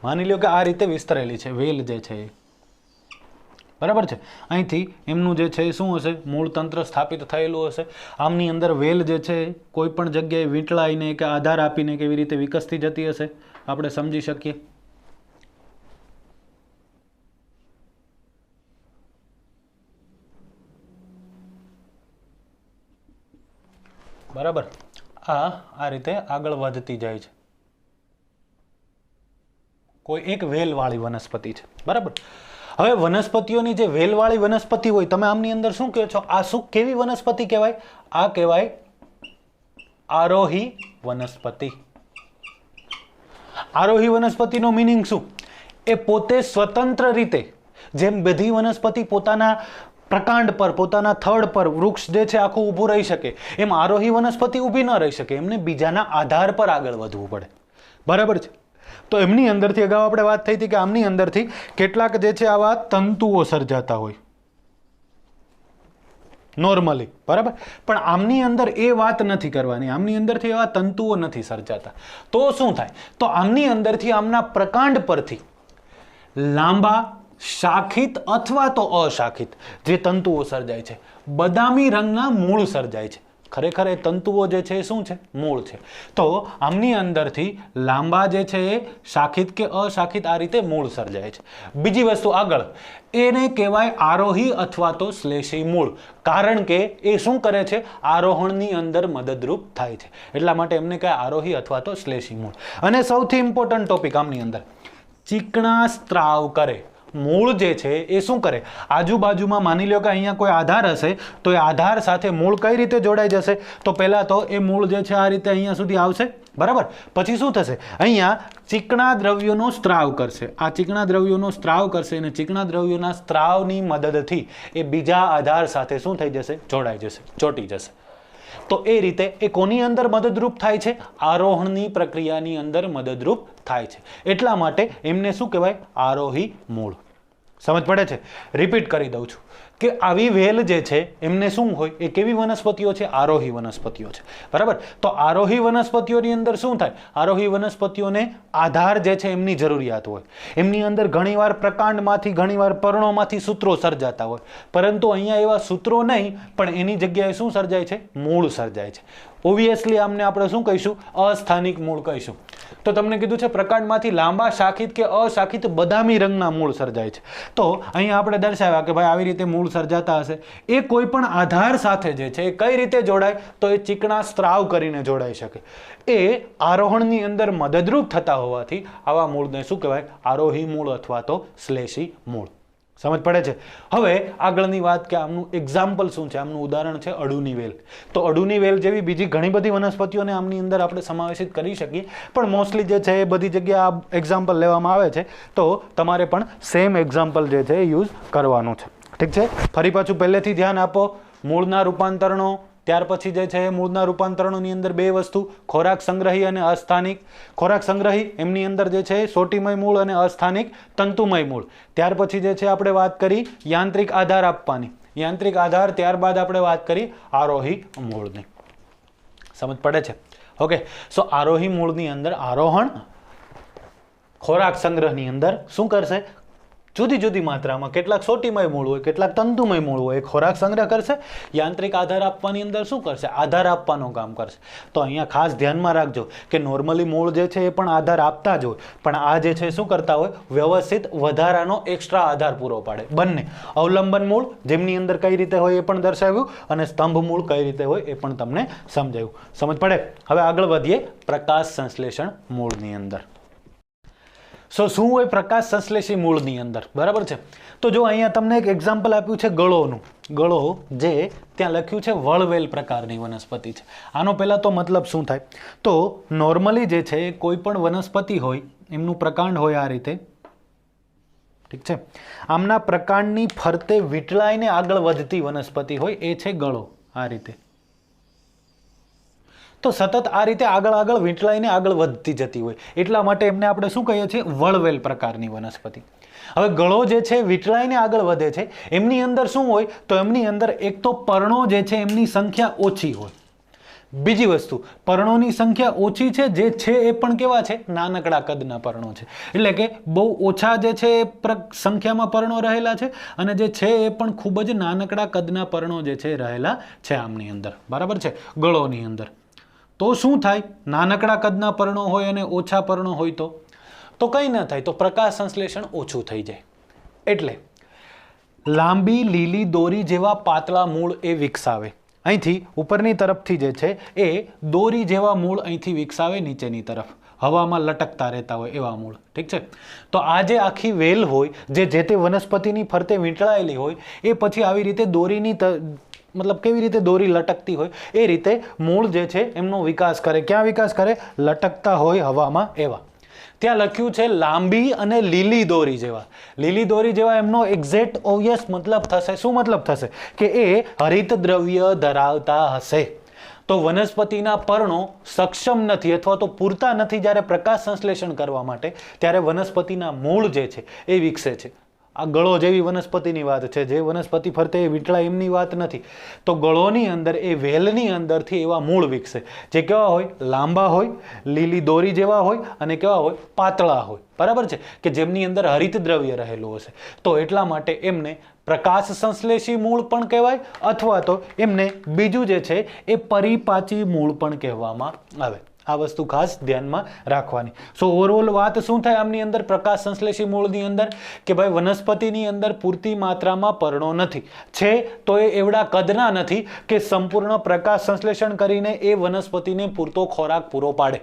માની લો કે આ રીતે વિસ્તરેલી છે વેલ જે છે. બરાબર છે. અહીંથી એમનું જે છે શું હશે, મૂળ તંત્ર સ્થાપિત થયેલું હશે. આમની અંદર વેલ જે છે કોઈ પણ જગ્યાએ વીંટળાઈને કે આધાર આપીને કેવી રીતે વિકસતી જતી હશે આપણે સમજી શકીએ. બરાબર, આ રીતે આગળ વધતી જાય છે. કોઈ એક વેલવાળી વનસ્પતિ છે. બરાબર. હવે વનસ્પતિઓની જે વેલવાળી વનસ્પતિ હોય, તમે આમની અંદર શું કહો છો, આ શું કેવી વનસ્પતિ કહેવાય? આ કહેવાય આરોહી વનસ્પતિ. આરોહી વનસ્પતિનો મિનિંગ શું? એ પોતે સ્વતંત્ર રીતે, જેમ બધી વનસ્પતિ પોતાના પ્રકાંડ પર, પોતાના થડ પર વૃક્ષ જે છે આખું ઊભું રહી શકે, એમ આરોહી વનસ્પતિ ઊભી ન રહી શકે, એમને બીજાના આધાર પર આગળ વધવું પડે. બરાબર છે. તો એમની અંદરથી અગાઉ આપણે વાત થઈ હતી કે આમની અંદરથી કેટલાક જે છે આવા તંતુઓ સર્જાતા હોય નોર્મલી. બરાબર. પણ આમની અંદર એ વાત નથી કરવાની, આમની અંદરથી એવા તંતુઓ નથી સર્જાતા. તો શું થાય? તો આમની અંદરથી આમના પ્રકાંડ પરથી લાંબા શાખિત અથવા તો અશાખિત જે તંતુઓ સર્જાય છે, બદામી રંગના મૂળ સર્જાય છે. ખરેખર એ તંતુઓ જે છે એ શું છે? મૂળ છે. તો આમની અંદરથી લાંબા જે છે એ શાખિત કે અશાખિત આ રીતે મૂળ સર્જાય છે. બીજી વસ્તુ આગળ, એને કહેવાય આરોહી અથવા તો શ્લેષી મૂળ. કારણ કે એ શું કરે છે? આરોહણની અંદર મદદરૂપ થાય છે. એટલા માટે એમને કહેવાય આરોહી અથવા તો શ્લેષી મૂળ. અને સૌથી ઇમ્પોર્ટન્ટ ટોપિક આમની અંદર, ચીકણા સ્ત્રાવ કરે. મૂળ જે છે એ શું કરે? આજુબાજુમાં માની લો કે અહીંયા કોઈ આધાર હશે, તો એ આધાર સાથે મૂળ કઈ રીતે જોડાઈ જશે? તો પહેલા તો એ મૂળ જે છે આ રીતે અહીંયા સુધી આવશે. બરાબર. પછી શું થશે? અહીંયા ચીકણા દ્રવ્યોનો સ્ત્રાવ કરશે. આ ચીકણા દ્રવ્યોનો સ્ત્રાવ કરશે અને ચીકણા દ્રવ્યોના સ્ત્રાવની મદદથી એ બીજા આધાર સાથે શું થઈ જશે? જોડાઈ જશે, ચોંટી જશે. તો એ રીતે એ કોની અંદર મદદરૂપ થાય છે? આરોહણની પ્રક્રિયાની અંદર મદદરૂપ થાય છે. એટલા માટે એમને શું કહેવાય? આરોહી મૂળ. સમજ પડે છે? રિપીટ કરી દઉં છું કે આવી વેલ જે છે એમને શું હોય? એ કેવી વનસ્પતિઓ છે? આરોહી વનસ્પતિઓ છે. બરાબર. તો આરોહી વનસ્પતિઓની અંદર શું થાય? આરોહી વનસ્પતિઓને આધાર જે છે એમની જરૂરિયાત હોય. એમની અંદર ઘણીવાર પ્રકાંડમાંથી, ઘણીવાર પર્ણોમાંથી સૂત્રો સર્જાતા હોય, પરંતુ અહીંયા એવા સૂત્રો નહીં, પણ એની જગ્યાએ શું સર્જાય છે? મૂળ સર્જાય છે. ઓબ્વિયસલી આમને આપણે શું કહીશું? અસ્થાનિક મૂળ કહીશું. તો તમને કીધું છે પ્રકાંડમાંથી લાંબા શાખિત કે અશાખિત બદામી રંગના મૂળ સર્જાય છે. તો અહીંયા આપણે દર્શાવ્યા કે ભાઈ આવી રીતે મૂળ સર્જાતા હશે. એ કોઈ પણ આધાર સાથે જે છે એ કઈ રીતે જોડાય? તો એ ચીકણા સ્ત્રાવ કરીને જોડાઈ શકે. એ આરોહણની અંદર મદદરૂપ થતા હોવાથી આવા મૂળને શું કહેવાય? આરોહી મૂળ અથવા તો શ્લેષી મૂળ. સમજ પડે છે? હવે આગળની વાત કે આમનું એક્ઝામ્પલ શું છે? આમનું ઉદાહરણ છે અડુની વેલ. તો અડુની વેલ જેવી બીજી ઘણી બધી વનસ્પતિઓને આમની અંદર આપણે સમાવેશિત કરી શકીએ, પણ મોસ્ટલી જે છે એ બધી જગ્યાએ આ એક્ઝામ્પલ લેવામાં આવે છે. તો તમારે પણ સેમ એક્ઝામ્પલ જે છે એ યુઝ કરવાનું છે. ઠીક છે? ફરી પાછું પહેલેથી ધ્યાન આપો. મૂળના રૂપાંતરણો, ત્યાર પછી જે છે મૂળના રૂપાંતરણોની અંદર બે વસ્તુ, ખોરાક સંગ્રહી અને અસ્થાનિક. ખોરાક સંગ્રહી એમની અંદર જે છે સોટીમય મૂળ અને અસ્થાનિક તંતુમય મૂળ. ત્યાર પછી જે છે આપણે વાત કરી યાંત્રિક આધાર આપવાની, યાંત્રિક આધાર. ત્યારબાદ આપણે વાત કરી આરોહી મૂળની. સમજ પડે છે? ઓકે. સો આરોહી મૂળની અંદર આરોહણ ખોરાક સંગ્રહની અંદર શું કરશે? જુદી જુદી માત્રામાં, કેટલાક સોટીમય મૂળ હોય, કેટલાક તંતુમય મૂળ હોય, ખોરાક સંગ્રહ કરશે. યાંત્રિક આધાર આપવાની અંદર શું કરશે? આધાર આપવાનું કામ કરશે. તો અહીંયા ખાસ ધ્યાનમાં રાખજો કે નોર્મલી મૂળ જે છે એ પણ આધાર આપતા જ હોય, પણ આ જે છે શું કરતા હોય? વ્યવસ્થિત વધારાનો એક્સ્ટ્રા આધાર પૂરો પાડે. બંને અવલંબન મૂળ જેમની અંદર કઈ રીતે હોય એ પણ દર્શાવ્યું, અને સ્તંભ મૂળ કઈ રીતે હોય એ પણ તમને સમજાવ્યું. સમજ પડે? હવે આગળ વધીએ પ્રકાશ સંશ્લેષણ મૂળની અંદર. શું હોય પ્રકાશ સંશ્લેષી મૂળની અંદર? બરાબર છે. તો જો અહીંયા તમને એક એક્ઝામ્પલ આપ્યું છે ગળોનું. ગળો જે ત્યાં લખ્યું છે વળવેલ પ્રકારની વનસ્પતિ છે. આનો પહેલા તો મતલબ શું થાય? તો નોર્મલી જે છે કોઈ પણ વનસ્પતિ હોય, એમનું પ્રકાંડ હોય આ રીતે. ઠીક છે? આમના પ્રકાંડની ફરતે વીંટળાઈને આગળ વધતી વનસ્પતિ હોય એ છે ગળો. આ રીતે તો સતત આ રીતે આગળ આગળ વીંટળાઈને આગળ વધતી જતી હોય, એટલા માટે એમને આપણે શું કહીએ છીએ? વળવેલ પ્રકારની વનસ્પતિ. હવે ગળો જે છે વીંટળાઈને આગળ વધે છે, એમની અંદર શું હોય? તો એમની અંદર એક તો પર્ણો જે છે એમની સંખ્યા ઓછી હોય. બીજી વસ્તુ, પર્ણોની સંખ્યા ઓછી છે, જે છે એ પણ કેવા છે? નાનકડા કદના પર્ણો છે. એટલે કે બહુ ઓછા જે છે એ સંખ્યામાં પર્ણો રહેલા છે, અને જે છે એ પણ ખૂબ જ નાનકડા કદના પર્ણો જે છે રહેલા છે આમની અંદર. બરાબર છે? ગળોની અંદર. તો શું થાય? નાનકડા કદના પર્ણો હોય અને ઓછા પર્ણો હોય તો કંઈ ન થાય, તો પ્રકાશ સંશ્લેષણ ઓછું થઈ જાય. એટલે લાંબી લીલી દોરી જેવા પાતળા મૂળ એ વિકસાવે. અહીંથી ઉપરની તરફથી જે છે એ દોરી જેવા મૂળ અહીંથી વિકસાવે નીચેની તરફ, હવામાં લટકતા રહેતા હોય એવા મૂળ. ઠીક છે? તો આ જે આખી વેલ હોય, જે તે વનસ્પતિની ફરતે વીંટળાયેલી હોય, એ પછી આવી રીતે દોરીની મતલબ કેવી રીતે દોરી લટકતી હોય એ રીતે મૂળ જે છે એમનો વિકાસ કરે. ક્યાં વિકાસ કરે? લટકતા હોય હવામાં એવા. ત્યાં લખ્યું છે લાંબી અને લીલી દોરી જેવા. લીલી દોરી જેવા એમનો એક્ઝેક્ટ ઓબ્વિયસ મતલબ થશે. શું મતલબ થશે? કે એ હરિત દ્રવ્ય ધરાવતા હશે. તો વનસ્પતિના પર્ણો સક્ષમ નથી અથવા તો પૂરતા નથી જ્યારે પ્રકાશ સંશ્લેષણ કરવા માટે, ત્યારે વનસ્પતિના મૂળ જે છે એ વિકસે છે. આ ગળો જેવી વનસ્પતિની વાત છે, જે વનસ્પતિ ફરતે વીંટળાય એમની વાત નથી. તો ગળોની અંદર એ વેલની અંદરથી એવા મૂળ વિકસે, જે કેવા હોય? લાંબા હોય, લીલી દોરી જેવા હોય અને કેવા હોય? પાતળા હોય. બરાબર છે? કે જેમની અંદર હરિત દ્રવ્ય રહેલું હશે. તો એટલા માટે એમને પ્રકાશ સંશ્લેષી મૂળ પણ કહેવાય, અથવા તો એમને બીજું જે છે એ પરિપાચી મૂળ પણ કહેવામાં આવે. આ વસ્તુ ખાસ ધ્યાનમાં રાખવાની. સો ઓવરઓલ વાત શું થાય આમની અંદર પ્રકાશ સંશ્લેષી મૂળની અંદર? કે ભાઈ વનસ્પતિની અંદર પૂરતી માત્રામાં પર્ણો નથી, છે તો એ એવડા કદના નથી કે સંપૂર્ણ પ્રકાશ સંશ્લેષણ કરીને એ વનસ્પતિને પૂરતો ખોરાક પૂરો પાડે.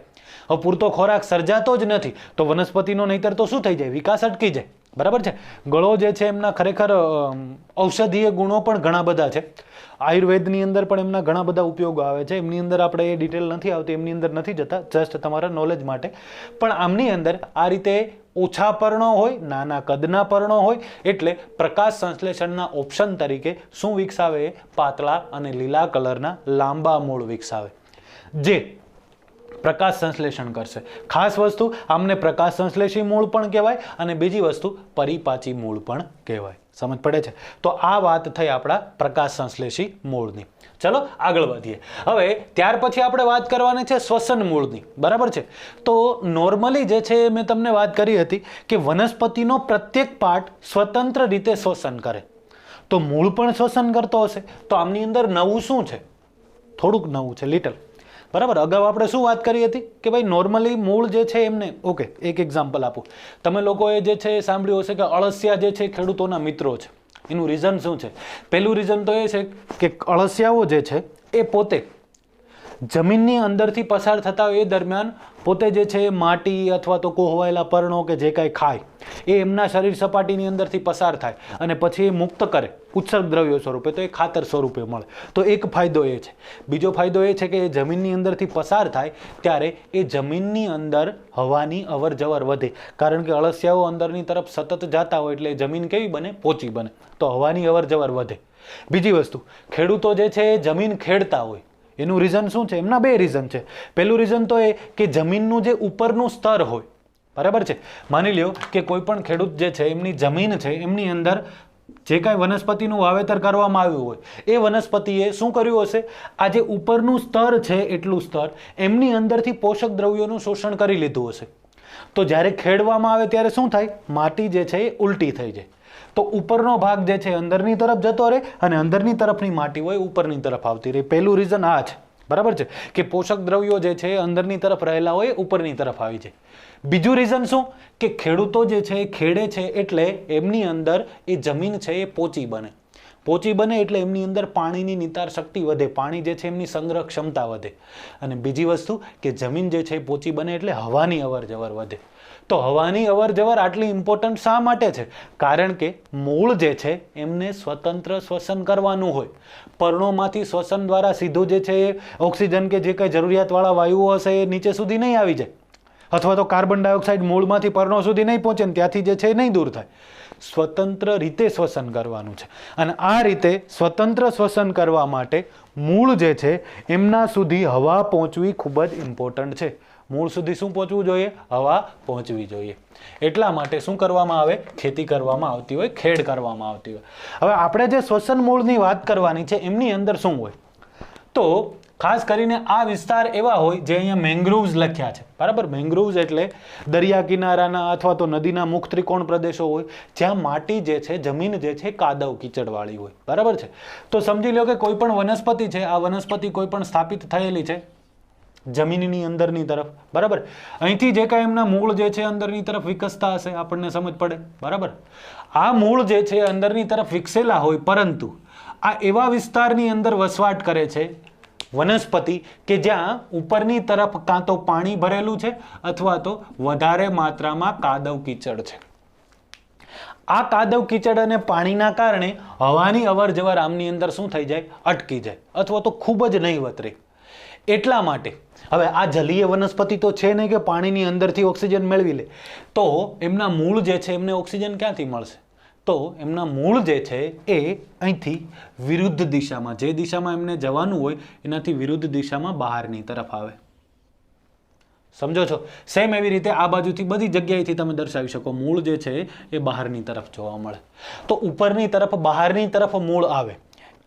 હવે પૂરતો ખોરાક સર્જાતો જ નથી તો વનસ્પતિનો નહીતર તો શું થઈ જાય? વિકાસ અટકી જાય. બરાબર છે? ગળો જે છે એમના ખરેખર ઔષધીય ગુણો પણ ઘણા બધા છે. આયુર્વેદની અંદર પણ એમના ઘણા બધા ઉપયોગો આવે છે. એમની અંદર આપણે એ ડિટેલ નથી આવતી, એમની અંદર નથી જતા, જસ્ટ તમારા નોલેજ માટે. પણ આમની અંદર આ રીતે ઓછા પર્ણો હોય, નાના કદના પર્ણો હોય, એટલે પ્રકાશ સંશ્લેષણના ઓપ્શન તરીકે શું વિકસાવે? પાતળા અને લીલા કલરના લાંબા મૂળ વિકસાવે, જે પ્રકાશ સંશ્લેષણ કરશે. ખાસ વસ્તુ, આમને પ્રકાશ સંશ્લેષી મૂળ પણ કહેવાય અને બીજી વસ્તુ પરિપાચી મૂળ પણ કહેવાય. સમજ પડે છે? તો આ વાત થઈ આપણા પ્રકાશ સંશ્લેષી મૂળની. ચલો આગળ વધીએ. હવે ત્યાર પછી આપણે વાત કરવાની છે શ્વસન મૂળની. બરાબર છે? તો નોર્મલી જે છે મેં તમને વાત કરી હતી કે વનસ્પતિનો પ્રત્યેક પાર્ટ સ્વતંત્ર રીતે શ્વસન કરે, તો મૂળ પણ શ્વસન કરતો હશે. તો આમની અંદર નવું શું છે? થોડુંક નવું છે, લિટલ. બરાબર? અગાઉ આપણે શું વાત કરી હતી કે ભાઈ નોર્મલી મૂળ જે છે એમને, ઓકે એક એક્ઝામ્પલ આપું. તમે લોકોએ જે છે એ સાંભળ્યું હશે કે અળસિયા જે છે ખેડૂતોના મિત્રો છે. એનું રીઝન શું છે? પહેલું રીઝન તો એ છે કે અળસિયાઓ જે છે એ પોતે જમીનની અંદરથી પસાર થતા હોય એ દરમિયાન પોતે જે છે માટી અથવા તો કોહવાયેલા પર્ણો કે જે કાંઈ ખાય એ એમના શરીર સપાટીની અંદરથી પસાર થાય અને પછી એ મુક્ત કરે ઉત્સર્ગ દ્રવ્યો સ્વરૂપે, તો એ ખાતર સ્વરૂપે મળે. તો એક ફાયદો એ છે. બીજો ફાયદો એ છે કે એ જમીનની અંદરથી પસાર થાય ત્યારે એ જમીનની અંદર હવાની અવર જવર વધે, કારણ કે અળસિયાઓ અંદરની તરફ સતત જતા હોય એટલે જમીન કેવી બને? પોચી બને. તો હવાની અવર જવર વધે. બીજી વસ્તુ, ખેડૂતો જે છે એ જમીન ખેડતા હોય, એનું રીઝન શું છે? એમના બે રીઝન છે. પહેલું રીઝન તો એ કે જમીનનું જે ઉપરનું સ્તર હોય, બરાબર છે, માની લ્યો કે કોઈ પણ ખેડૂત જે છે એમની જમીન છે, એમની અંદર જે કાંઈ વનસ્પતિનું વાવેતર કરવામાં આવ્યું હોય એ વનસ્પતિએ શું કર્યું હશે? આ જે ઉપરનું સ્તર છે એટલું સ્તર એમની અંદરથી પોષક દ્રવ્યોનું શોષણ કરી લીધું હશે. તો જ્યારે ખેડવામાં આવે ત્યારે શું થાય? માટી જે છે એ ઉલટી થઈ જાય. તો ઉપરનો ભાગ જે છે અંદરની તરફ જતો રહે અને અંદરની તરફની માટી હોય ઉપરની તરફ આવતી રહે. પહેલું રીઝન આ છે. બરાબર છે? કે પોષક દ્રવ્યો જે છે અંદરની તરફ રહેલા હોય ઉપરની તરફ આવી જાય. બીજું રીઝન શું? કે ખેડૂતો જે છે એ ખેડે છે એટલે એમની અંદર એ જમીન છે એ પોચી બને. પોચી બને એટલે એમની અંદર પાણીની નિતાર શક્તિ વધે, પાણી જે છે એમની સંગ્રહ ક્ષમતા વધે. અને બીજી વસ્તુ કે જમીન જે છે એ પોચી બને એટલે હવાની અવર જવર વધે. તો હવાની અવર જવર આટલી ઇમ્પોર્ટન્ટ શા માટે છે? કારણ કે મૂળ જે છે એમને સ્વતંત્ર શ્વસન કરવાનું હોય. પર્ણોમાંથી શ્વસન દ્વારા સીધું જે છે એ ઓક્સિજન કે જે કંઈ જરૂરિયાતવાળા વાયુઓ હશે એ નીચે સુધી નહીં આવી જાય, અથવા તો કાર્બન ડાયોક્સાઇડ મૂળમાંથી પર્ણો સુધી નહીં પહોંચે ને ત્યાંથી જે છે એ નહીં દૂર થાય. સ્વતંત્ર રીતે શ્વસન કરવાનું છે. અને આ રીતે સ્વતંત્ર શ્વસન કરવા માટે મૂળ જે છે એમના સુધી હવા પહોંચવી ખૂબ જ ઇમ્પોર્ટન્ટ છે. મૂળ સુધી શું પહોંચવું જોઈએ? હવા પહોંચવી જોઈએ. એટલા માટે શું કરવામાં આવે? ખેતી કરવામાં આવતી હોય, ખેડ કરવામાં આવતી હોય. હવે આપણે જે શ્વસન મૂળની વાત કરવાની છે એમની અંદર શું હોય? તો ખાસ કરીને આ વિસ્તાર એવા હોય જે અહીંયા મેંગ્રુવ્સ લખ્યા છે, બરાબર. મેંગ્રુવ્સ એટલે દરિયા કિનારાના અથવા તો નદીના મુખ ત્રિકોણ પ્રદેશો હોય જ્યાં માટી જે છે, જમીન જે છે કાદવ કીચડવાળી હોય, બરાબર છે. તો સમજી લો કે કોઈ પણ વનસ્પતિ છે, આ વનસ્પતિ કોઈ પણ સ્થાપિત થયેલી છે જમીનની અંદરની તરફ, બરાબર. અહીંથી જે કાંઈ એમના મૂળ જે છે અંદરની તરફ વિકસતા હશે, આપણને સમજ પડે, બરાબર. આ મૂળ જે છે અંદરની તરફ વિકસેલા હોય, પરંતુ આ એવા વિસ્તારની અંદર વસવાટ કરે છે વનસ્પતિ કે જ્યાં ઉપરની તરફ કાં તો પાણી ભરેલું છે અથવા તો વધારે માત્રામાં કાદવ કીચડ છે. આ કાદવ કીચડ અને પાણીના કારણે હવાની અવર જવર આમની અંદર શું થઈ જાય, અટકી જાય અથવા તો ખૂબ જ નહીવત રહે. એટલા માટે હવે આ જલીય વનસ્પતિ તો છે નહીં કે પાણીની અંદરથી ઓક્સિજન મેળવી લે, તો એમના મૂળ જે છે એમને ઓક્સિજન ક્યાંથી મળશે? તો એમના મૂળ જે છે એ અહીંથી વિરુદ્ધ દિશામાં, જે દિશામાં એમને જવાનું હોય એનાથી વિરુદ્ધ દિશામાં બહારની તરફ આવે. સમજો છો? સેમ એવી રીતે આ બાજુથી બધી જગ્યાએથી તમે દર્શાવી શકો, મૂળ જે છે એ બહારની તરફ જોવા મળે. તો ઉપરની તરફ, બહારની તરફ મૂળ આવે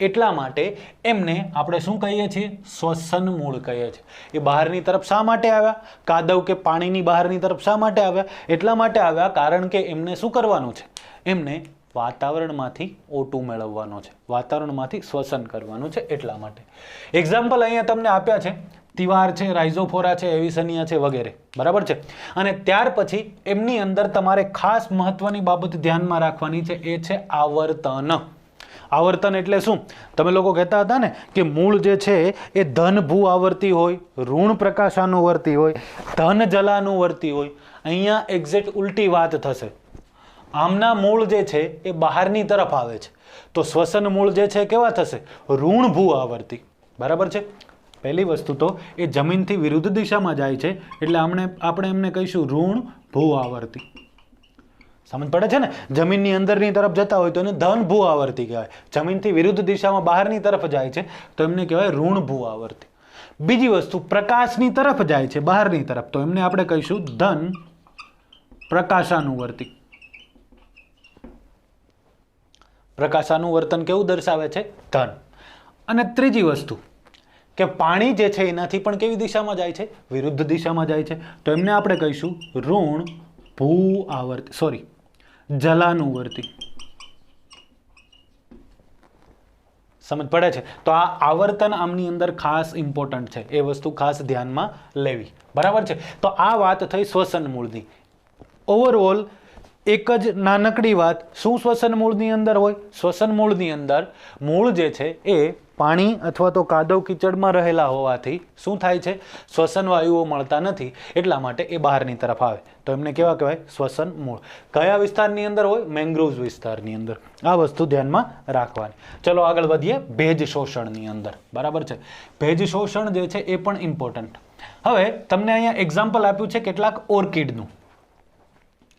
એટલા માટે એમને આપણે શું કહીએ છીએ? શ્વસન મૂળ કહીએ છીએ. એ બહારની તરફ શા માટે આવ્યા? કાદવ કે પાણીની બહારની તરફ શા માટે આવ્યા? એટલા માટે આવ્યા કારણ કે એમને શું કરવાનું છે? એમને વાતાવરણમાંથી O2 મેળવવાનો છે, વાતાવરણમાંથી શ્વસન કરવાનું છે, એટલા માટે. એક્ઝામ્પલ અહીંયા તમને આપ્યા છે, તિવાર છે, રાઇઝોફોરા છે, એવિસનિયા છે વગેરે, બરાબર છે. અને ત્યાર પછી એમની અંદર તમારે ખાસ મહત્વની બાબત ધ્યાનમાં રાખવાની છે, એ છે આવર્તન. આવર્તન એટલે શું? તમે લોકો કહેતા હતા ને કે મૂળ જે છે એ ધન ભૂ આવર્તી હોય, ઋણ પ્રકાશાનુવર્તી હોય, ધન જલાનુવર્તી હોય. અહીંયા એક્ઝેક્ટ ઉલટી વાત થશે. આમના મૂળ જે છે એ બહારની તરફ આવે છે, તો શ્વસન મૂળ જે છે કેવા થશે? ઋણ ભૂ આવર્તી, બરાબર છે. પહેલી વસ્તુ તો એ જમીનથી વિરુદ્ધ દિશામાં જાય છે એટલે આપણે એમને કહીશું ઋણ ભૂ આવર્તી. સમજ પડે છે ને? જમીનની અંદરની તરફ જતા હોય તો એને ધન ભૂ આવર્તી કહેવાય. જમીનથી વિરુદ્ધ દિશામાં બહારની તરફ જાય છે તો એમને કહેવાય ઋણ ભૂ આવર્તી. બીજી વસ્તુ, પ્રકાશની તરફ જાય છે બહારની તરફ તો એમને આપણે કહીશું ધન પ્રકાશાનુવર્તી. પ્રકાશાનુવર્તન કેવું દર્શાવે છે? ધન. અને ત્રીજી વસ્તુ કે પાણી જે છે એનાથી પણ કેવી દિશામાં જાય છે? વિરુદ્ધ દિશામાં જાય છે તો એમને આપણે કહીશું ઋણ ભૂ આવર્તી, જલાનુવર્તી. સમજ પડે છે? તો આ આવર્તન આમની અંદર ખાસ ઇમ્પોર્ટન્ટ છે, એ વસ્તુ ખાસ ધ્યાનમાં લેવી, બરાબર છે. તો આ વાત થઈ શ્વસન મૂળની. ઓવરઓલ એક જ નાનકડી વાત, શું શ્વસન મૂળની અંદર હોય? શ્વસન મૂળની અંદર મૂળ જે છે એ પાણી અથવા તો કાદવ કીચડમાં રહેલા હોવાથી શું થાય છે? શ્વસન વાયુઓ મળતા નથી, એટલા માટે એ બહારની તરફ આવે તો એમને કેવા કહેવાય? શ્વસન મૂળ. કયા વિસ્તારની અંદર હોય? મેંગ્રોવ્સ વિસ્તારની અંદર. આ વસ્તુ ધ્યાનમાં રાખવાની. ચલો આગળ વધીએ ભેજ શોષણની અંદર, બરાબર છે. ભેજ શોષણ જે છે એ પણ ઇમ્પોર્ટન્ટ. હવે તમને અહીંયા એક્ઝામ્પલ આપ્યું છે કેટલાક ઓર્કિડનું.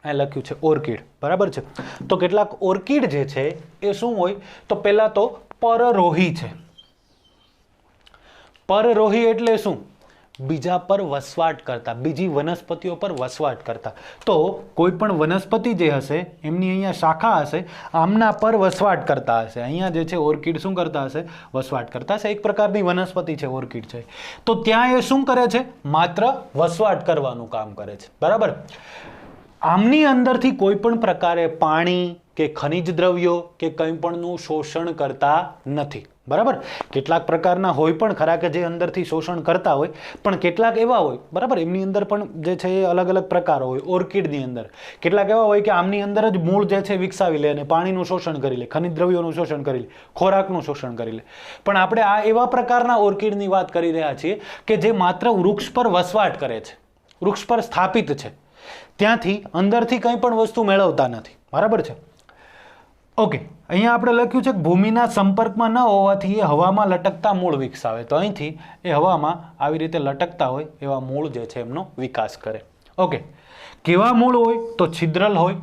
અહીં લખ્યું છે ઓર્કિડ, બરાબર છે. તો કેટલાક ઓર્કિડ જે છે એ શું હોય? તો પહેલા તો પરરોહી છે. પરરોહી એટલે શું? બીજા પર વસવાટ કરતા, બીજી વનસ્પતિઓ પર વસવાટ કરતા. તો કોઈ પણ વનસ્પતિ જે હશે એમની અહીંયા શાખા હશે, આમના પર વસવાટ કરતા હશે. અહીંયા જે છે ઓર્કિડ શું કરતા હશે? વસવાટ કરતા હશે. એક પ્રકારની વનસ્પતિ છે ઓર્કિડ છે. તો ત્યાં એ શું કરે છે? માત્ર વસવાટ કરવાનું કામ કરે છે, બરાબર. આમની અંદરથી કોઈ પણ પ્રકારે પાણી કે ખનિજ દ્રવ્યો કે કંઈ પણનું શોષણ કરતા નથી, બરાબર. કેટલાક પ્રકારના હોય પણ ખરા કે જે અંદરથી શોષણ કરતા હોય, પણ કેટલાક એવા હોય, બરાબર, એમની અંદર પણ જે છે એ અલગ અલગ પ્રકારો હોય. ઓર્કિડની અંદર કેટલાક એવા હોય કે આમની અંદર જ મૂળ જે છે વિકસાવી લે અને પાણીનું શોષણ કરી લે, ખનિજ દ્રવ્યોનું શોષણ કરી લે, ખોરાકનું શોષણ કરી લે. પણ આપણે આ એવા પ્રકારના ઓર્કિડની વાત કરી રહ્યા છીએ કે જે માત્ર વૃક્ષ પર વસવાટ કરે છે, વૃક્ષ પર સ્થાપિત છે, ત્યાંથી અંદરથી કંઈ પણ વસ્તુ મેળવતા નથી, બરાબર છે. ઓકે, અહીંયા આપણે લખ્યું છે કે ભૂમિના સંપર્કમાં ન હોવાથી એ હવામાં લટકતા મૂળ વિકસાવે. તો અહીંથી એ હવામાં આવી રીતે લટકતા હોય એવા મૂળ જે છે એમનો વિકાસ કરે. ઓકે, કેવા મૂળ હોય? તો છિદ્રલ હોય,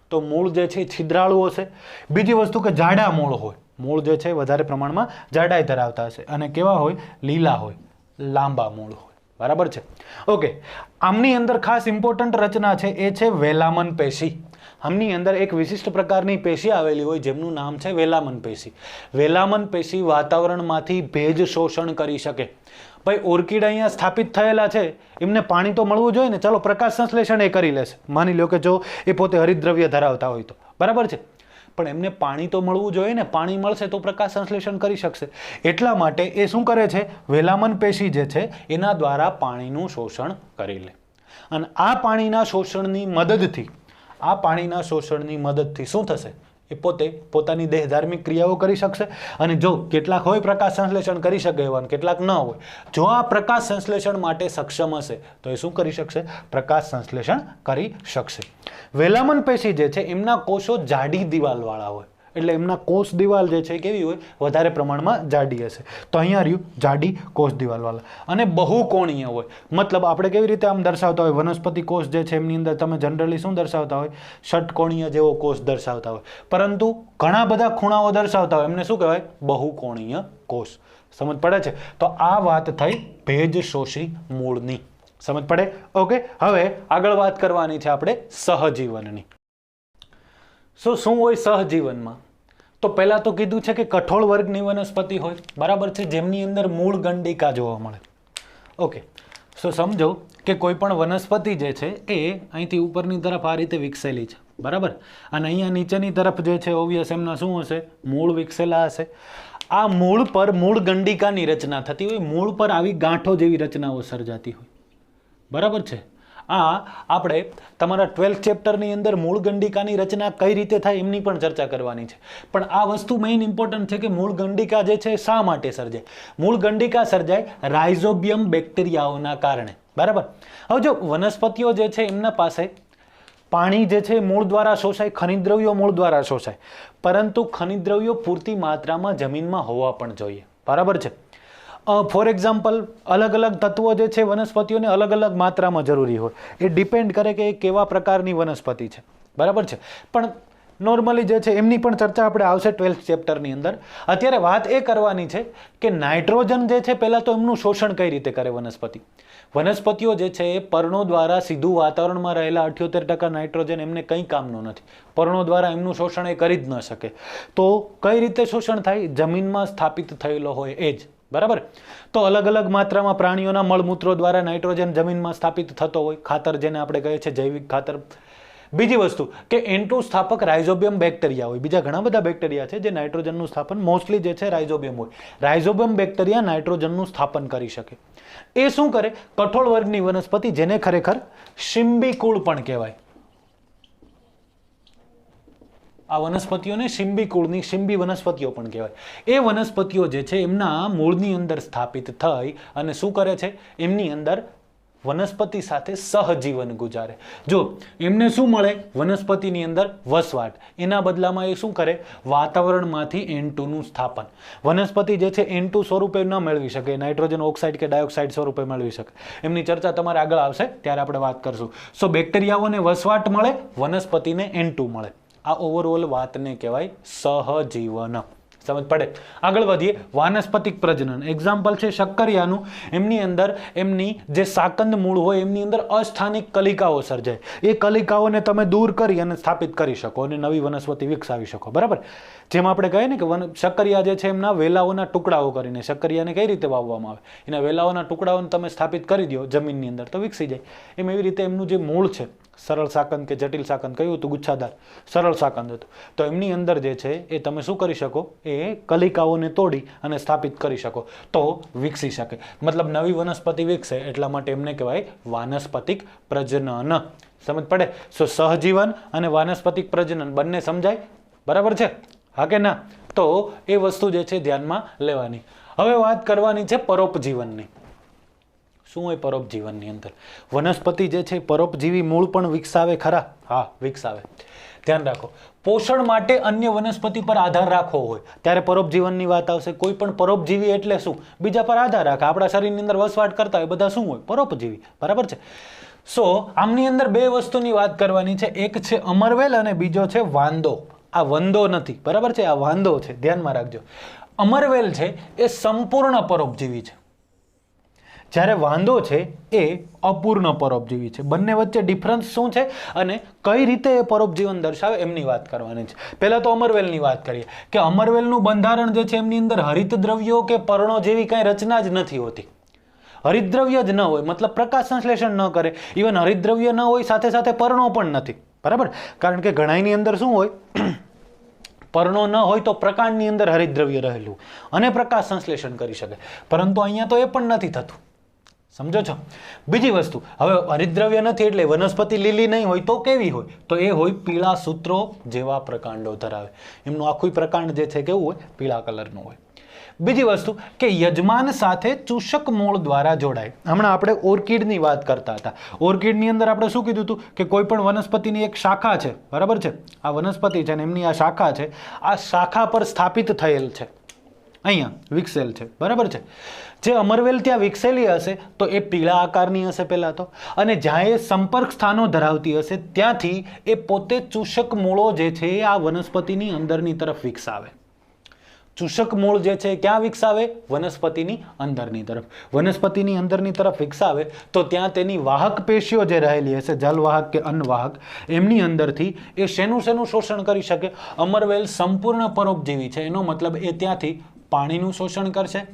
તો મૂળ જે છે છિદ્રાળુ હશે. બીજી વસ્તુ કે જાડા મૂળ હોય, મૂળ જે છે વધારે પ્રમાણમાં જાડાઈ ધરાવતા હશે. અને કેવા હોય? લીલા હોય, લાંબા મૂળ હોય, બરાબર છે. ઓકે, આમની અંદર ખાસ ઇમ્પોર્ટન્ટ રચના છે એ છે વેલામન પેશી. આમની અંદર એક વિશિષ્ટ પ્રકારની પેશી આવેલી હોય જેમનું નામ છે વેલામન પેશી. વેલામન પેશી વાતાવરણમાંથી ભેજ શોષણ કરી શકે. ભાઈ ઓર્કિડ અહીંયા સ્થાપિત થયેલા છે, એમને પાણી તો મળવું જોઈએ ને. ચાલો પ્રકાશ સંશ્લેષણ એ કરી લેશે, માની લો કે જો એ પોતે હરિતદ્રવ્ય ધરાવતા હોય તો, બરાબર છે. પણ એમને પાણી તો મળવું જોઈએ ને, પાણી મળશે તો પ્રકાશ સંશ્લેષણ કરી શકશે. એટલા માટે એ શું કરે છે, વેલામન પેશી જે છે એના દ્વારા પાણીનું શોષણ કરી લે. અને આ પાણીના શોષણની મદદથી શું થશે, એ પોતે પોતાની દેહધાર્મિક ક્રિયાઓ કરી શકશે. અને જો કેટલાક હોય પ્રકાશ સંશ્લેષણ કરી શકે એવા, કેટલાક ન હોય, જો આ પ્રકાશ સંશ્લેષણ માટે સક્ષમ હશે તો એ શું કરી શકશે, પ્રકાશ સંશ્લેષણ કરી શકશે. વેલામન પેશી જે છે એમના કોષો જાડી દિવાલવાળા હોય, એટલે એમના કોષ દિવાલ જે છે કેવી હોય, વધારે પ્રમાણમાં જાડી હશે. તો અહીંયા રહ્યું જાડી કોષ દિવાલવાળા. અને બહુકોણીય હોય, મતલબ આપણે કેવી રીતે આમ દર્શાવતા હોય, વનસ્પતિ કોષ જે છે એમની અંદર તમે જનરલી શું દર્શાવતા હોય, ષટકોણીય જેવો કોષ દર્શાવતા હોય, પરંતુ ઘણા બધા ખૂણાઓ દર્શાવતા હોય, એમને શું કહેવાય, બહુકોણીય કોષ. સમજ પડે છે? તો આ વાત થઈ ભેજ શોષી મૂળની. સમજ પડે? ઓકે. હવે આગળ વાત કરવાની છે આપણે સહજીવનની. શું હોય સહજીવનમાં? તો પહેલા તો કીધું છે કે કઠોળ વર્ગની વનસ્પતિ હોય, બરાબર છે, જેમની અંદર મૂળ ગંડિકા જોવા મળે. ઓકે. સમજો કે કોઈ પણ વનસ્પતિ જે છે એ અહીંથી ઉપરની તરફ આ રીતે વિકસેલી છે, બરાબર, અને અહીંયા નીચેની તરફ જે છે ઓબ્વિયસ એમના શું હશે, મૂળ વિકસેલા હશે. આ મૂળ પર મૂળ ગંડિકાની રચના થતી હોય, મૂળ પર આવી ગાંઠો જેવી રચનાઓ સર્જાતી હોય, બરાબર છે. આ આપણે તમારા 12th ચેપ્ટરની અંદર મૂળ ગંડિકાની રચના કઈ રીતે થાય એમની પણ ચર્ચા કરવાની છે. પણ આ વસ્તુ મેઇન ઇમ્પોર્ટન્ટ છે કે મૂળ ગંડિકા જે છે શા માટે સર્જાય. મૂળ ગંડિકા સર્જાય રાઇઝોબિયમ બેક્ટેરિયાઓના કારણે, બરાબર. હવે જો વનસ્પતિઓ જે છે એમના પાસે પાણી જે છે મૂળ દ્વારા શોષાય, ખનિજ દ્રવ્યો મૂળ દ્વારા શોષાય, પરંતુ ખનિજ દ્રવ્યો પૂરતી માત્રામાં જમીનમાં હોવા પણ જોઈએ, બરાબર છે. ફોર એક્ઝામ્પલ અલગ અલગ તત્વો જે છે વનસ્પતિઓને અલગ અલગ માત્રામાં જરૂરી હોય, એ ડિપેન્ડ કરે કે એ કેવા પ્રકારની વનસ્પતિ છે, બરાબર છે. પણ નોર્મલી જે છે એમની પણ ચર્ચા આપણે આવશે 12th ચેપ્ટરની અંદર. અત્યારે વાત એ કરવાની છે કે નાઇટ્રોજન જે છે પહેલાં તો એમનું શોષણ કઈ રીતે કરે વનસ્પતિ. વનસ્પતિઓ જે છે એ પર્ણો દ્વારા સીધું વાતાવરણમાં રહેલા 78% નાઇટ્રોજન એમને કંઈ કામનું નથી, પર્ણો દ્વારા એમનું શોષણ એ કરી જ ન શકે. તો કઈ રીતે શોષણ થાય, જમીનમાં સ્થાપિત થયેલો હોય એ જ, બરાબર. તો અલગ અલગ માત્રામાં પ્રાણીઓના મળમૂત્રો દ્વારા નાઇટ્રોજન જમીનમાં સ્થાપિત થતો હોય, ખાતર જેને આપણે કહીએ છીએ જૈવિક ખાતર. બીજી વસ્તુ કે N2 સ્થાપક રાઇઝોબિયમ બેક્ટેરિયા હોય, બીજા ઘણા બધા બેક્ટેરિયા છે જે નાઇટ્રોજનનું સ્થાપન મોસ્ટલી જે છે રાઇઝોબિયમ હોય. રાઇઝોબિયમ બેક્ટેરિયા નાઇટ્રોજનનું સ્થાપન કરી શકે. એ શું કરે, કઠોળ વર્ગની વનસ્પતિ જેને ખરેખર શિંબીકુળ પણ કહેવાય, આ વનસ્પતિઓને શિંબીકુળની શિંબી વનસ્પતિઓ પણ કહેવાય. એ વનસ્પતિઓ જે છે એમના મૂળની અંદર સ્થાપિત થઈ અને શું કરે છે, એમની અંદર વનસ્પતિ સાથે સહજીવન ગુજારે. જો એમને શું મળે, વનસ્પતિની અંદર વસવાટ, એના બદલામાં એ શું કરે, વાતાવરણમાંથી N2 નું સ્થાપન. વનસ્પતિ જે છે N2 સ્વરૂપે ન મેળવી શકે, નાઇટ્રોજન ઓક્સાઇડ કે ડાયોક્સાઇડ સ્વરૂપે મેળવી શકે. એમની ચર્ચા તમારે આગળ આવશે ત્યારે આપણે વાત કરશું. બેક્ટેરિયાઓને વસવાટ મળે, વનસ્પતિને N2 મળે. આ ઓવરઓલ વાતને કહેવાય સહજીવન. સમજ પડે? આગળ વધીએ. વાનસ્પતિક પ્રજનન એક્ઝામ્પલ છે શક્કરિયાનું. એમની અંદર એમની જે સાકંદ મૂળ હોય એમની અંદર અસ્થાનિક કલિકાઓ સર્જાય. એ કલિકાઓને તમે દૂર કરી અને સ્થાપિત કરી શકો અને નવી વનસ્પતિ વિકસાવી શકો, બરાબર. જેમ આપણે કહીએ ને કે શક્કરિયા જે છે એમના વેલાઓના ટુકડાઓ કરીને શક્કરિયાને કઈ રીતે વાવવામાં આવે, એના વેલાઓના ટુકડાઓને તમે સ્થાપિત કરી દો જમીનની અંદર તો વિકસી જાય. એમ એવી રીતે એમનું જે મૂળ છે, સરળ સાકંદ કે જટિલ સાકંદ કયું હતું, ગુચ્છાદાર સરળ સાકંદ હતું, તો એમની અંદર જે છે એ તમે શું કરી શકો, એ કલિકાઓને તોડી અને સ્થાપિત કરી શકો તો વિકસી શકે. મતલબ નવી વનસ્પતિ વિકસે એટલા માટે એમને કહેવાય વાનસ્પતિક પ્રજનન. સમજ પડે? સહજીવન અને વાનસ્પતિક પ્રજનન બંને સમજાય, બરાબર છે? હા કે ના? તો એ વસ્તુ જે છે ધ્યાનમાં લેવાની. હવે વાત કરવાની છે પરોપજીવનની. શું હોય પરોપજીવનની અંદર? વનસ્પતિ જે છે પરોપજીવી મૂળ પણ વિકસાવે ખરા? હા, વિકસાવે. ધ્યાન રાખો, પોષણ માટે અન્ય વનસ્પતિ પર આધાર રાખવો હોય ત્યારે પરોપજીવનની વાત આવશે. કોઈ પણ પરોપજીવી એટલે શું? બીજા પર આધાર રાખે. આપણા શરીરની અંદર વસવાટ કરતા હોય બધા શું હોય? પરોપજીવી, બરાબર છે. આમની અંદર બે વસ્તુની વાત કરવાની છે. એક છે અમરવેલ અને બીજો છે વાંદો. આ વંદો નથી, બરાબર છે, આ વાંદો છે, ધ્યાનમાં રાખજો. અમરવેલ છે એ સંપૂર્ણ પરોપજીવી છે. જ્યારે વાંદો છે એ અપૂર્ણ પરોપજીવી છે. બંને વચ્ચે ડિફરન્સ શું છે અને કઈ રીતે એ પરોપજીવન દર્શાવે એમની વાત કરવાની છે. પહેલા તો અમરવેલની વાત કરીએ કે અમરવેલનું બંધારણ જે છે એમની અંદર હરિત દ્રવ્યો કે પર્ણો જેવી કાંઈ રચના જ નથી હોતી. હરિતદ્રવ્ય જ ન હોય, મતલબ પ્રકાશ સંશ્લેષણ ન કરે. ઇવન હરિતદ્રવ્ય ન હોય, સાથે સાથે પર્ણો પણ નથી. બરાબર, કારણ કે ઘણાની અંદર શું હોય, પર્ણો ન હોય તો પ્રકાંડની અંદર હરિતદ્રવ્ય રહેલું અને પ્રકાશ સંશ્લેષણ કરી શકે, પરંતુ અહીંયા તો એ પણ નથી થતું. સમજો છો? બીજી વસ્તુ, હવે હરિતદ્રવ્ય નથી એટલે વનસ્પતિ લીલી નહીં હોય તો કેવી હોય? તો એ હોય પીળા સૂત્રો જેવા પ્રકાંડો ધરાવે. એમનું આખું પ્રકાંડ જે છે કેવું હોય? પીળા કલરનું હોય. બીજી વસ્તુ કે યજમાન સાથે ચૂષક મૂળ દ્વારા જોડાય. હમણાં આપણે ઓર્કિડની વાત કરતા હતા. ઓર્કિડની અંદર આપણે શું કીધું હતું કે કોઈ પણ વનસ્પતિની એક શાખા છે, બરાબર છે, આ વનસ્પતિ છે ને એમની આ શાખા છે, આ શાખા પર સ્થાપિત થયેલ છે, અહીંયા વિકસેલ છે, બરાબર છે. જે અમરવેલ ત્યાં વિકસેલી હશે તો એ પીળા આકારની હશે પહેલા તો, અને જ્યાં એ સંપર્ક સ્થાનો ધરાવતી હશે ત્યાંથી એ પોતે ચૂષક મૂળો જે છે એ આ વનસ્પતિની અંદરની તરફ વિકસાવે. ચૂષક મૂળ જે છે ક્યાં વિકસાવે? વનસ્પતિની અંદરની તરફ. વનસ્પતિની અંદરની તરફ વિકસાવે તો ત્યાં તેની વાહક પેશીઓ જે રહેલી હશે, જલવાહક કે અન્નવાહક, એમની અંદરથી એ શેનું શોષણ કરી શકે? અમરવેલ સંપૂર્ણ પરોપજીવી છે, એનો મતલબ એ ત્યાંથી પાણીનું શોષણ કરશે,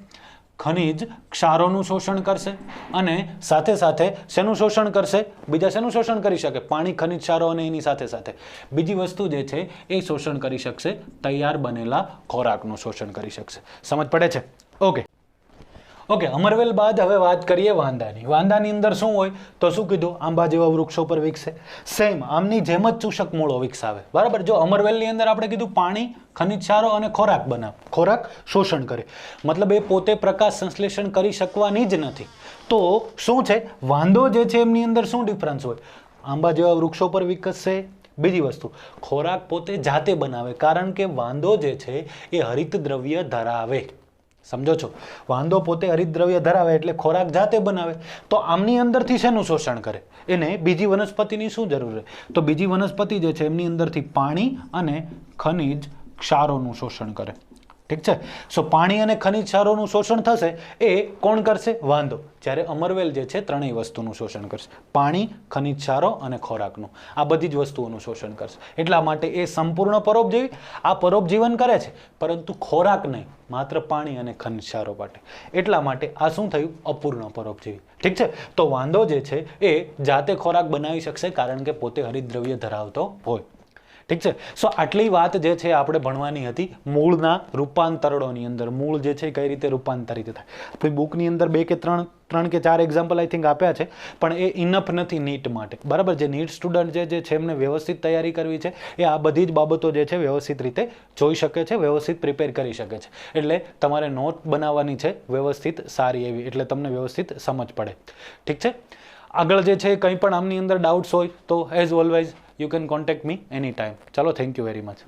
ખનિજ ક્ષારોનું શોષણ કરશે અને સાથે સાથે શેનું શોષણ કરશે? બીજા શેનું શોષણ કરી શકે? પાણી, ખનિજ ક્ષારો અને એની સાથે સાથે બીજી વસ્તુ જે છે એ શોષણ કરી શકશે, તૈયાર બનેલા ખોરાકનું શોષણ કરી શકશે. સમજ પડે છે? ઓકે, અમરવેલ બાદ હવે વાત કરીએ વાંદાની. વાંદાની અંદર શું હોય તો શું કીધું? આંબા જેવા વૃક્ષો પર વિકસે. સેમ આમની જેમ જ ચૂષક મૂળો વિકસાવે. બરાબર, જો અમરવેલની અંદર આપણે કીધું પાણી, ખનિજ ક્ષારો અને ખોરાક બનાવે, ખોરાક શોષણ કરે, મતલબ એ પોતે પ્રકાશ સંશ્લેષણ કરી શકવાની જ નથી. તો શું છે? વાંદો જે છે એમની અંદર શું ડિફરન્સ હોય? આંબા જેવા વૃક્ષો પર વિકસશે. બીજી વસ્તુ, ખોરાક પોતે જાતે બનાવે, કારણ કે વાંદો જે છે એ હરિત દ્રવ્ય ધરાવે. સમજો છો? વાંદો પોતે હરિતદ્રવ્ય ધરાવે એટલે ખોરાક જાતે બનાવે. તો આમની અંદરથી શેનું શોષણ કરે? એને બીજી વનસ્પતિની શું જરૂર છે? તો બીજી વનસ્પતિ જે છે એમની અંદરથી પાણી અને ખનિજ ક્ષારોનું શોષણ કરે. ઠીક છે? સો પાણી અને ખનિજ ક્ષારોનું શોષણ થશે એ કોણ કરશે? વાંદો. જ્યારે અમરવેલ જે છે ત્રણેય વસ્તુનું શોષણ કરશે, પાણી, ખનિજ ક્ષારો અને ખોરાકનું. આ બધી જ વસ્તુઓનું શોષણ કરશે. એટલા માટે એ સંપૂર્ણ પરોપજીવી, આ પરોપજીવન કરે છે પરંતુ ખોરાક નહીં, માત્ર પાણી અને ખનિજ ક્ષારો માટે. એટલા માટે આ શું થયું? અપૂર્ણ પરોપજીવી. ઠીક છે? તો વાંદો જે છે એ જાતે ખોરાક બનાવી શકશે કારણ કે પોતે હરિતદ્રવ્ય ધરાવતો હોય. ઠીક છે? સો આટલી વાત જે છે આપણે ભણવાની હતી મૂળના રૂપાંતરણોની અંદર. મૂળ જે છે કઈ રીતે રૂપાંતરિત થાય. આપણી બુકની અંદર 2 કે 3 કે 4 એક્ઝામ્પલ આઈ થિંક આપ્યા છે, પણ એ ઇનફ નથી નીટ માટે. બરાબર, જે નીટ સ્ટુડન્ટ જે છે એમને વ્યવસ્થિત તૈયારી કરવી છે એ આ બધી જ બાબતો જે છે વ્યવસ્થિત રીતે જોઈ શકે છે, વ્યવસ્થિત પ્રિપેર કરી શકે છે. એટલે તમારે નોટ બનાવવાની છે વ્યવસ્થિત સારી એવી, એટલે તમને વ્યવસ્થિત સમજ પડે. ઠીક છે? આગળ જે છે કંઈ પણ આમની અંદર ડાઉટ્સ હોય તો as always you can contact me anytime. Chalo, thank you very much.